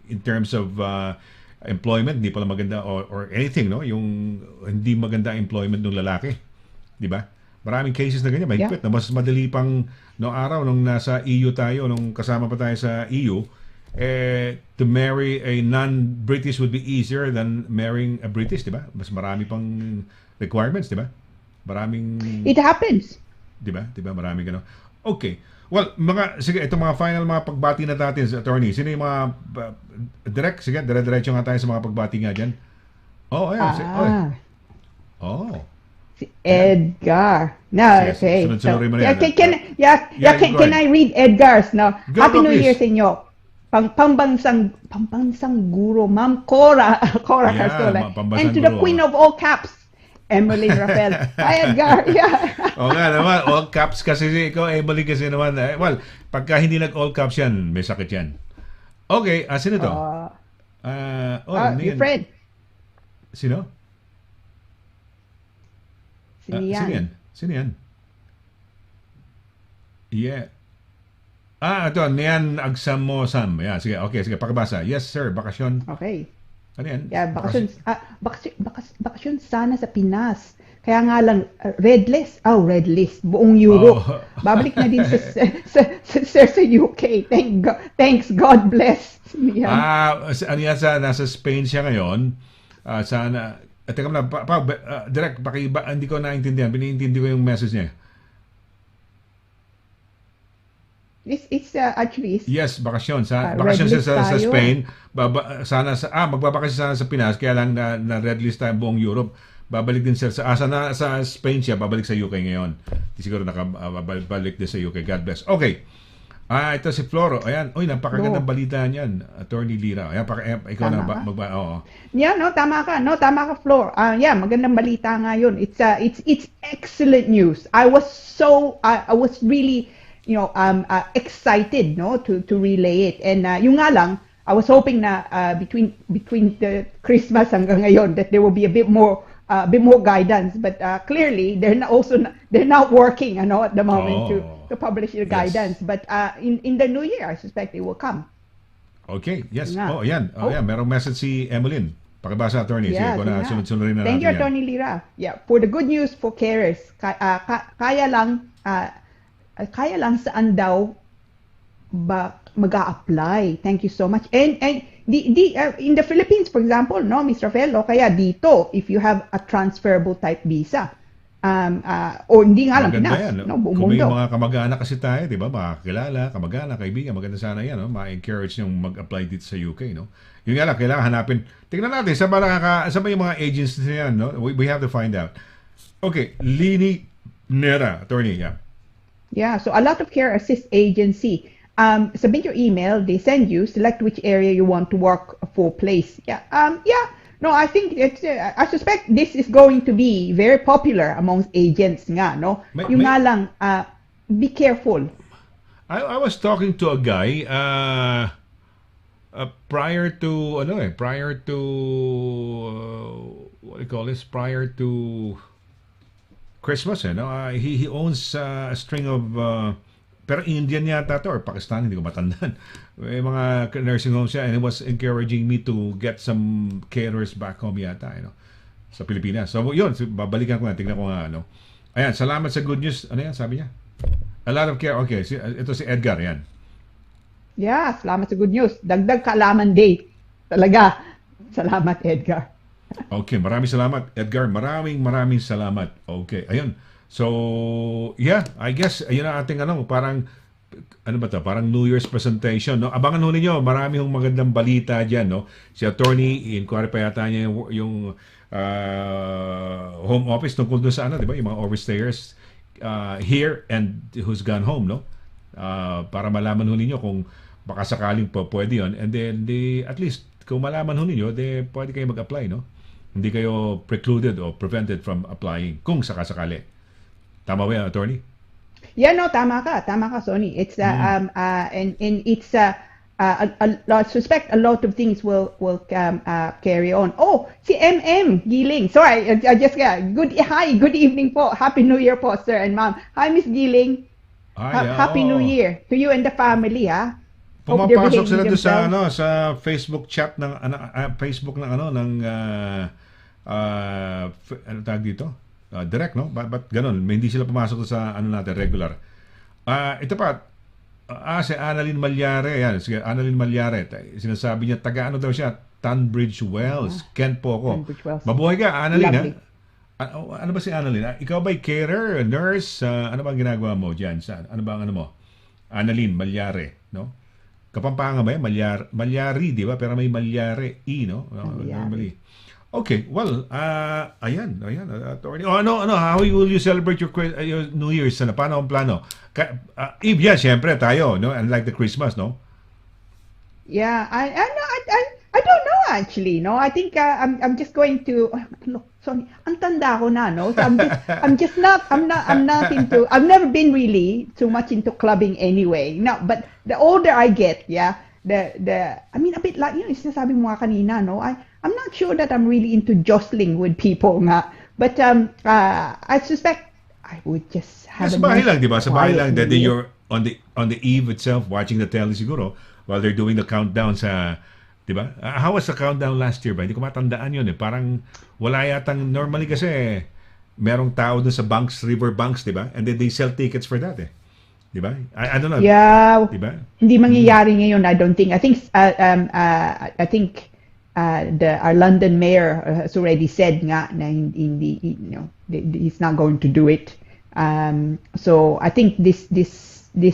in terms of employment, hindi pala maganda or anything, no? Yung hindi maganda employment ng lalaki. Di ba? Maraming cases na ganyan, mahigpit na mas madali pang noong araw nung nasa EU tayo, nung kasama pa tayo sa EU, to marry a non-British would be easier than marrying a British, di ba? Mas marami pang requirements, di ba? Maraming... It happens. Di ba? Di ba? Maraming gano'n. Okay. Well, sige, itong mga final mga pagbati na natin sa attorney. Sino yung mga direct? Sige, dire-diretso nga tayo sa mga pagbati nga dyan. Oh, ayan. Si Edgar. No, Yes, okay. sunod-sunurin mo na yan. Can I read Edgar's now? Go, Happy New please. Year sa inyo. Pambansang guro, Ma'am Cora Castola. And to the guro. Queen of all caps, Emily Rafael. Hi, Edgar. Yeah. Oo nga naman, all caps kasi ikaw, Emily kasi naman. Well, pagka hindi nag-all caps yan, may sakit yan. Okay, sino to? Your friend. Sino? Sino yan? Yeah. Ito, Nian Agsamosam. Yeah, sige, okay, sige, pakibasa. Yes, sir, bakasyon. Okay. Ano yan? Yeah, bakasyon sana sa Pinas. Kaya nga lang, red list, buong Europe. Babalik na din sa UK. Thanks, God bless. Ano yan, nasa Spain siya ngayon. Sana, teka na, direct, hindi ko naintindihan. Biniintindi ko yung message niya. It's actually... Yes, bakasyon. Bakasyon siya sa Spain. Magbabakasyon sana sa Pinas, kaya lang na red list tayo buong Europe. Babalik din siya sa Spain siya, babalik sa UK ngayon. Siguro nakabalik din sa UK. God bless. Okay. Ito si Floro. Ayan. Uy, napakagandang balita niyan. Attorney Lira. Ayan, ikaw na oo. Yeah, tama ka, Flor. Magandang balita nga yun. It's excellent news. I was really, excited, to relay it. And yung nga lang, I was hoping na between the Christmas hanggang ngayon that there will be a bit more guidance, but clearly they're not working at the moment to publish the guidance. But in the new year, I suspect it will come. Okay, yes. Ayan. Merong message si Emeline. Pakibasa, attorney. Yeah, sige, sunod-sunod na Thank natin you, Attorney Lira. Yeah, for the good news for carers, kaya lang saan daw ba mag-a-apply. Thank you so much. And in the Philippines, for example, Mr. Rafael, kaya dito, if you have a transferable type visa, o hindi nga lang Pinas, buong Kung may mundo. mga kamag-anak kasi tayo, di ba, mga kakilala, kamag-anak, kaibigan, maganda sana yan, ma-encourage yung mag-apply dito sa UK, Yun nga lang, kailangan hanapin. Tingnan natin, sa ba yung mga agencies na yan, We have to find out. Okay, Lini Nera, attorney, yeah. Yeah, so a lot of care assist agency. Submit your email, they send you, select which area you want to work for place. Yeah. No, I think I suspect this is going to be very popular amongst agents nga, Yung nga lang, be careful. I was talking to a guy prior to what do you call this? Prior to Christmas, he owns a string of pero Indian yata to or Pakistan, hindi ko matandaan. May mga nursing homes siya, and he was encouraging me to get some carers back home yata, sa Pilipinas. So yun, babalikan ko na, tingnan ko nga, Ayan, salamat sa good news. Ano yan, sabi niya? A lot of care. Okay, ito si Edgar, yan. Yeah, salamat sa good news. Dagdag kaalaman day. Talaga. Salamat, Edgar. Okay, maraming salamat, Edgar. Maraming salamat. Okay, ayun. So, yeah, I guess, ayun ang ating parang, parang New Year's presentation, Abangan ho ninyo, marami hong magandang balita dyan, Si attorney, inquiry pa yata niya yung home office tungkol doon sa di ba? Yung mga overstayers here and who's gone home, para malaman ho ninyo kung baka sakaling po pwede yun. And then, at least, kung malaman ho ninyo, pwede kayo mag-apply, Hindi kayo precluded or prevented from applying kung sakasakali. Tama ba yan, attorney? Yeah, tama ka, Sonny. It's and it's I suspect a lot of things will carry on. Oh, si MM Giling. Sorry, I just good evening po. Happy New Year po, sir and ma'am. Hi, Miss Giling. Hi, Happy New Year to you and the family, ha. Pumapasok sila doon sa themselves. sa Facebook chat ng Facebook ng ano tawag dito? Direct, no? But ganun, hindi sila pumasok sa natin regular. Ito pa, si Annalyn Malyare, yan, sige, Annalyn Malyare, sinasabi niya, taga ano daw siya, Tunbridge Wells, Kent po ako. Tunbridge Wells. Mabuhay ka, Annalyn, ha? Lovely. Ano ba si Annalyn? Ikaw ba'y carer, nurse? Ano ba ang ginagawa mo dyan? Ano ba ang ano mo? Annalyn Malyare, no? Kapampangan ba yan? Malyari, di ba? Pero may Malyare, no? Normally. Okay, well, ayan, attorney. How will you celebrate your New Year's? Paano ang plano? Eve yan, syempre, tayo, no? Unlike the Christmas, no? Yeah, I don't know actually. No, I think I'm just going to look. Sorry, ang tanda ko na, no. So I'm not into. I've never been really too much into clubbing anyway. No, but the older I get, yeah, I mean a bit like sinasabi mo nga kanina, no. I'm not sure that I'm really into jostling with people nga. But I suspect I would just have Sa bahay lang, di ba? Sa bahay lang, quiet that New Year. you're on the eve itself watching the telly siguro while they're doing the countdown sa, di ba? How was the countdown last year ba? Hindi ko matandaan yun eh. Parang wala yatang, normally kasi merong tao dun sa banks, river banks, di ba? And then they sell tickets for that eh. Di ba? I don't know. Yeah, Di ba? hindi mangyayari ngayon, I don't think. I think our London mayor has already said nga na hindi, he's not going to do it. So I think this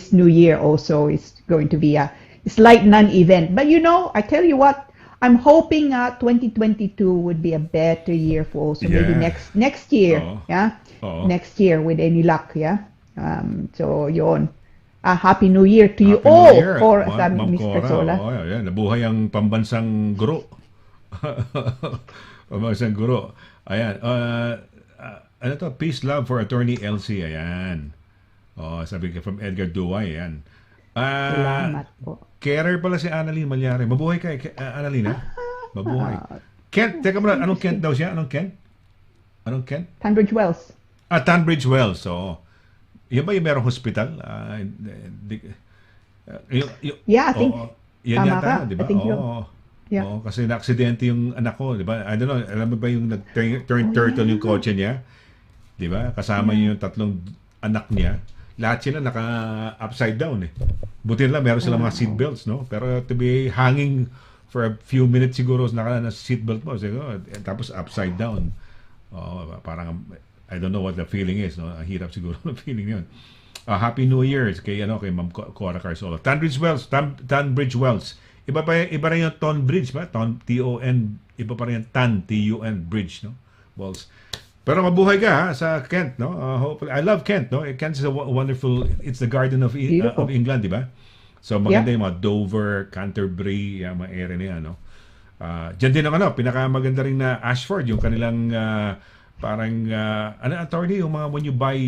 New Year also is going to be a slight non-event. But I tell you what, I'm hoping 2022 would be a better year for also maybe next year. Oo. Yeah, Oo. next year with any luck. Yeah. So yun. Happy New Year to you Happy all New Year, for Ma'am Miss Cora. Persola. Oh, yan. Nabuhay ang pambansang guro. Pambansang guro. Ayan. Ano to? Peace, love for Attorney Elsie. Ayan. Sabi ka from Edgar Duway. Ayan. Salamat po. Carer pala si Annalyn Malyare. Mabuhay ka, Annalyn, ha? Mabuhay. Kent, teka muna. Anong Kent daw siya? Anong Kent? Tunbridge Wells. Tunbridge Wells. So, yan ba yung merong hospital? Yeah, I think. Yan Tama yata, ka. di ba? I think so. Oo. Yeah. Oo, kasi na-aksidente yung anak ko, di ba? I don't know, alam mo ba yung nag-turn turtle yung kotse niya? Di ba? Kasama niya yung tatlong anak niya. Lahat sila naka-upside down eh. Buti na lang, meron silang mga seatbelts, no? Pero to be hanging for a few minutes siguro naka-seatbelt mo. Siguro, tapos upside down. Parang, I don't know what the feeling is, no? Ang hirap siguro ng feeling yun. Happy New Year kay Ma'am Cora Carsolo. Tunbridge Wells. Iba rin yung Tonbridge ba? T-O-N, iba pa rin yung T-U-N Bridge, no? Wells. Pero mabuhay ka ha, sa Kent, no? Hopefully, I love Kent, no? Kent is a wonderful, it's the Garden of England, di ba? So maganda yung mga Dover, Canterbury, yung mga area na yan, no? Diyan din ang pinakamaganda rin na Ashford, yung kanilang parang, attorney, yung mga when you buy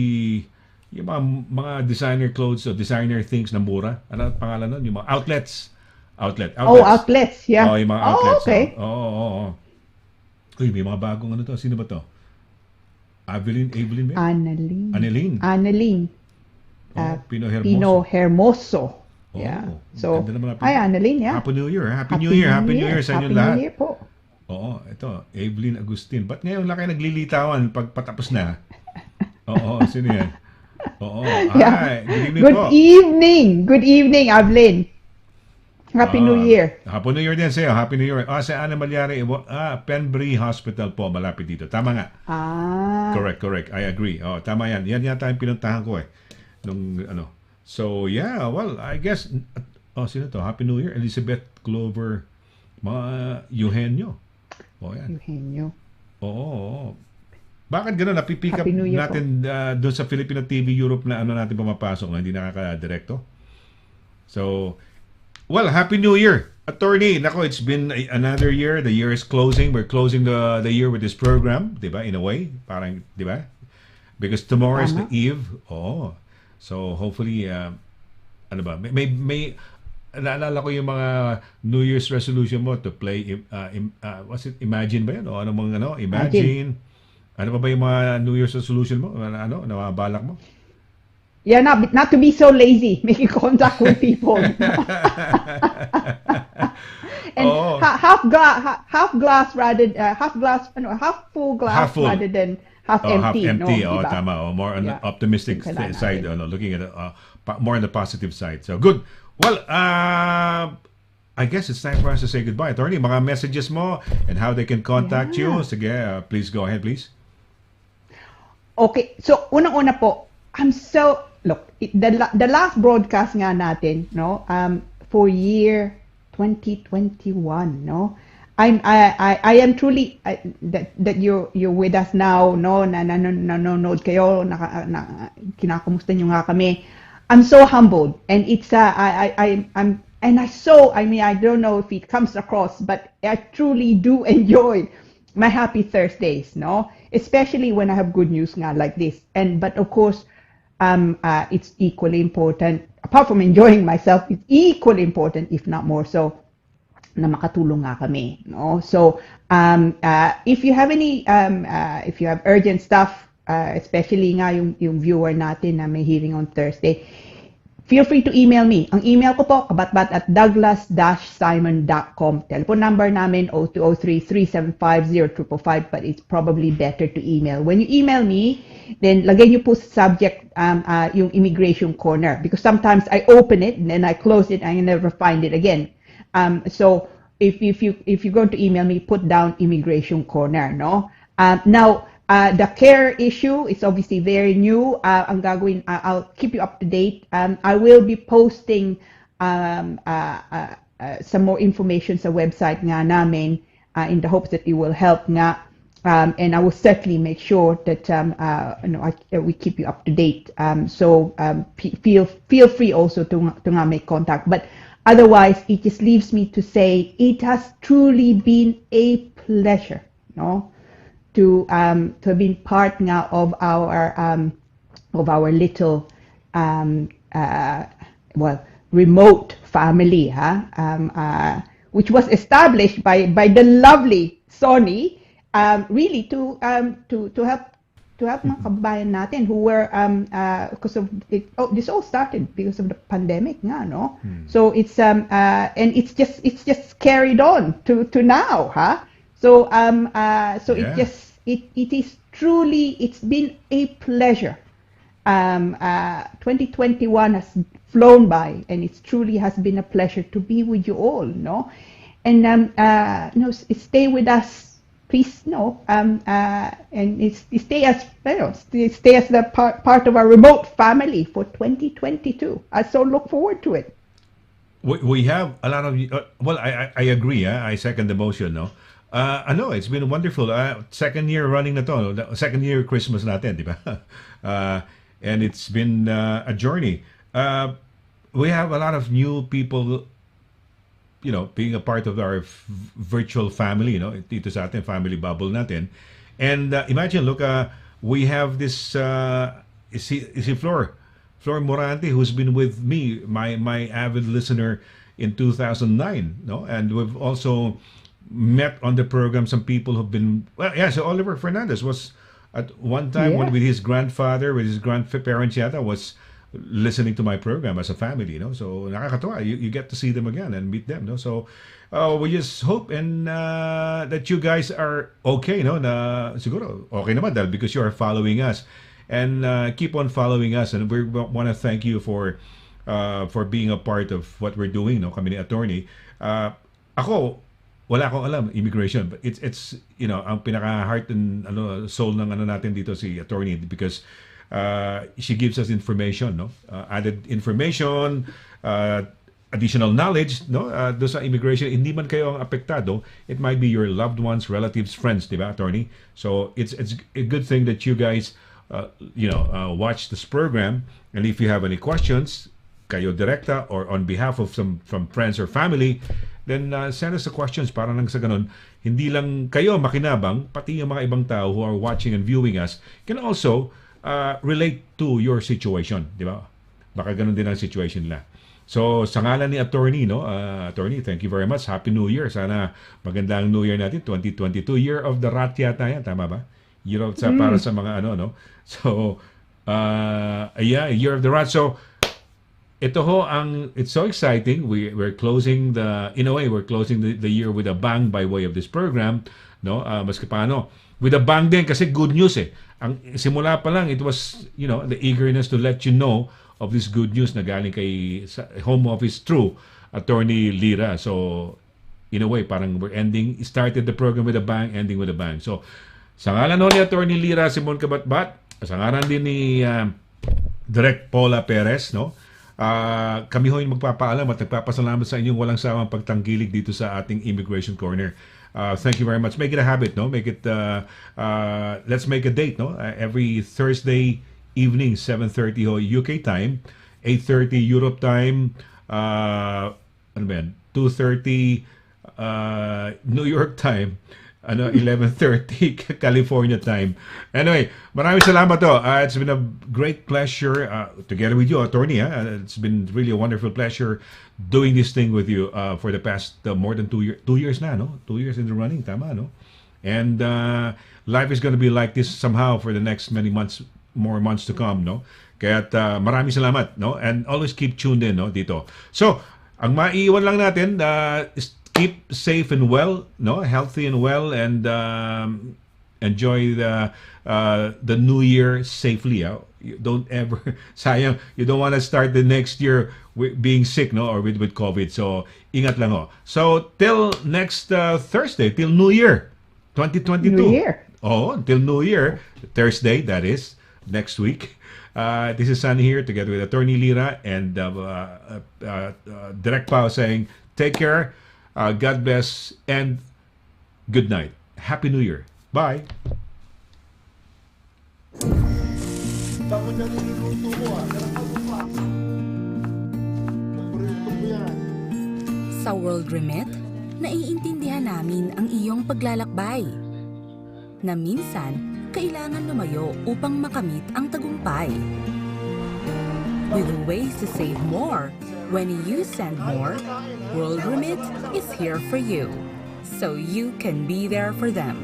yung mga designer clothes o designer things na mura. Ano pangalan nun? Yung mga outlets. Outlets, yeah. Yung mga outlets. Okay. Oo. Uy, may mga bagong to. Sino ba to? Evelyn ba? Annalyn. Pino Hermoso. Yeah. So, ganda naman hi Annalyn, yeah. Happy New Year. Happy New Year sa inyo lahat. Happy New Year po. Oo, ito. Evelyn Agustin. Ba't ngayon lang kayo naglilitawan pag patapos na? Oo, sino yan? Oo. Yeah. Hi. Good evening Good po. evening. Good evening, Evelyn. Happy New Year. Happy New Year din sa'yo. Happy New Year. Sa Ana Malyari, Penbury Hospital po, malapit dito. Tama nga. Correct. I agree. Tama yan. Yan yata yung pinuntahan ko eh. So, yeah, well, I guess, sino to? Happy New Year. Elizabeth Clover, Eugenio. Yan. Eugenio. Oo. Bakit gano'n? Napipick up Happy New Year natin doon sa Filipino TV Europe na natin pumapasok na hindi nakaka-direkto? So, well, Happy New Year, Attorney. Nako, it's been another year. The year is closing. We're closing the year with this program, di ba? In a way, parang, di ba? Because tomorrow is the eve. So, hopefully, may naalala ko yung mga New Year's resolution mo to play, was it Imagine ba yan? O Imagine. Ano pa ba yung mga New Year's resolution mo? Nababalak mo? Yeah, not to be so lazy, making contact with people. And Oo. half full glass Half full. rather than half Oh, half empty. empty. No, Oh, diba? tama. Oh, more on the Yeah. optimistic Yung kailangan side. natin. Looking at more on the positive side. So, good. Well, I guess it's time for us to say goodbye. Attorney, mga messages mo and how they can contact you. Sige, please go ahead, please. Okay, so unang-una po, the last broadcast nga natin, no, for year 2021, no, I am truly that you're with us now, no, nanonood kayo, kinakamusta nyo nga kami. I'm so humbled, and it's I'm and I don't know if it comes across, but I truly do enjoy my happy Thursdays, no? Especially when I have good news nga like this. But of course, it's equally important, apart from enjoying myself, it's equally important, if not more so, na makatulong nga kami, no? So, if you have if you have urgent stuff, especially nga yung viewer natin na may hearing on Thursday, feel free to email me. Ang email ko po, kabatbat@douglas-simon.com. Telephone number namin, 0203-375-0555, but it's probably better to email. When you email me, then lagay niyo po sa subject yung immigration corner, because sometimes I open it and then I close it and I never find it again. So if you're going to email me, put down immigration corner, no? Now, the care issue is obviously very new. Ang gagawin, I'll keep you up to date. I will be posting some more information sa website nga namin in the hopes that it will help nga. And I will certainly make sure that we keep you up to date. So feel free also to nga make contact. But otherwise, it just leaves me to say it has truly been a pleasure, no? To have been part nga of our little remote family, which was established by the lovely Sonny, really to help mga kababayan natin who were because of it. Oh, this all started because of the pandemic nga, no? So it's and it's just carried on to now, So Yeah. it is truly, it's been a pleasure. 2021 has flown by, and it truly has been a pleasure to be with you all, no? And stay with us, please, no. And stay as the part of our remote family for 2022. I so look forward to it. We have a lot of well, I agree. I second the motion. No, it's been wonderful. Second year running na to. Second year Christmas natin, di ba? And it's been a journey. We have a lot of new people, being a part of our virtual family, dito sa atin, family bubble natin. And imagine, look, we have this, is he Flor Morante, who's been with me, my avid listener in 2009, no? And we've also met on the program some people who've been, so Oliver Fernandez was at one time with his grandfather, with his grandparents yata, was listening to my program as a family, so nakakatuwa. You get to see them again and meet them, so we just hope and that you guys are okay, na siguro okay naman dahil because you are following us and keep on following us, and we want to thank you for being a part of what we're doing, kami ni attorney. Ako wala akong alam immigration, but it's ang pinaka heart and soul ng natin dito si attorney, because she gives us information, added information, additional knowledge, do sa immigration. Hindi man kayo ang apektado, it might be your loved ones, relatives, friends, di ba, attorney? So it's a good thing that you guys watch this program, and if you have any questions, kayo direkta or on behalf of from friends or family, then send us the questions para nang sa ganun, hindi lang kayo makinabang, pati yung mga ibang tao who are watching and viewing us can also relate to your situation, di ba? Baka ganun din ang situation nila. So, sa ngalan ni attorney, attorney, thank you very much. Happy New Year. Sana magandang New Year natin, 2022. Year of the Rat yata yan, tama ba? Year of para sa mga So, Yeah, Year of the Rat. So, ito ho it's so exciting. We're closing in a way, we're closing the year with a bang by way of this program, no? Maski paano, with a bang din kasi good news eh. Ang simula pa lang, it was, the eagerness to let you know of this good news na galing kay Home Office through Attorney Lira. So, in a way, parang started the program with a bang, ending with a bang. So, sa ngalan ho ni Attorney Lira, Simon-CABATBAT, sa ngalan din ni Direk Paula Perez, no? Kami ho yung magpapaalam at nagpapasalamat sa inyong walang sawang pagtanggilig dito sa ating Immigration Corner. Thank you very much. Make it a habit, no? Make it let's make a date, no? Every Thursday evening, 7:30 ho UK time, 8:30 Europe time, ano ba yan? 2:30 New York time, 11:30 California time. Anyway, maraming salamat to. It's been a great pleasure together with you, Attorney. It's been really a wonderful pleasure doing this thing with you for the past more than 2 years na, no? 2 years in the running, tama, no? And life is going to be like this somehow for the next many months, more months to come, no? Kaya maraming salamat, no? And always keep tuned in, no, dito. So, ang maiiwan lang natin is keep safe and well, no, healthy and well, and enjoy the new year safely. You don't ever sayang. You don't want to start the next year being sick, no, or with COVID. So ingat lang ho. So till next Thursday, till New Year, 2022. New Year. Oh, till New Year, Thursday. That is next week. This is Sonny here together with Attorney Lira and Direk Pao saying, take care. God bless and good night. Happy New Year. Bye. Sa World Remit, naiintindihan namin ang iyong paglalakbay. Na minsan, kailangan lumayo upang makamit ang tagumpay. With ways to save more, when you send more, World Remit is here for you, so you can be there for them.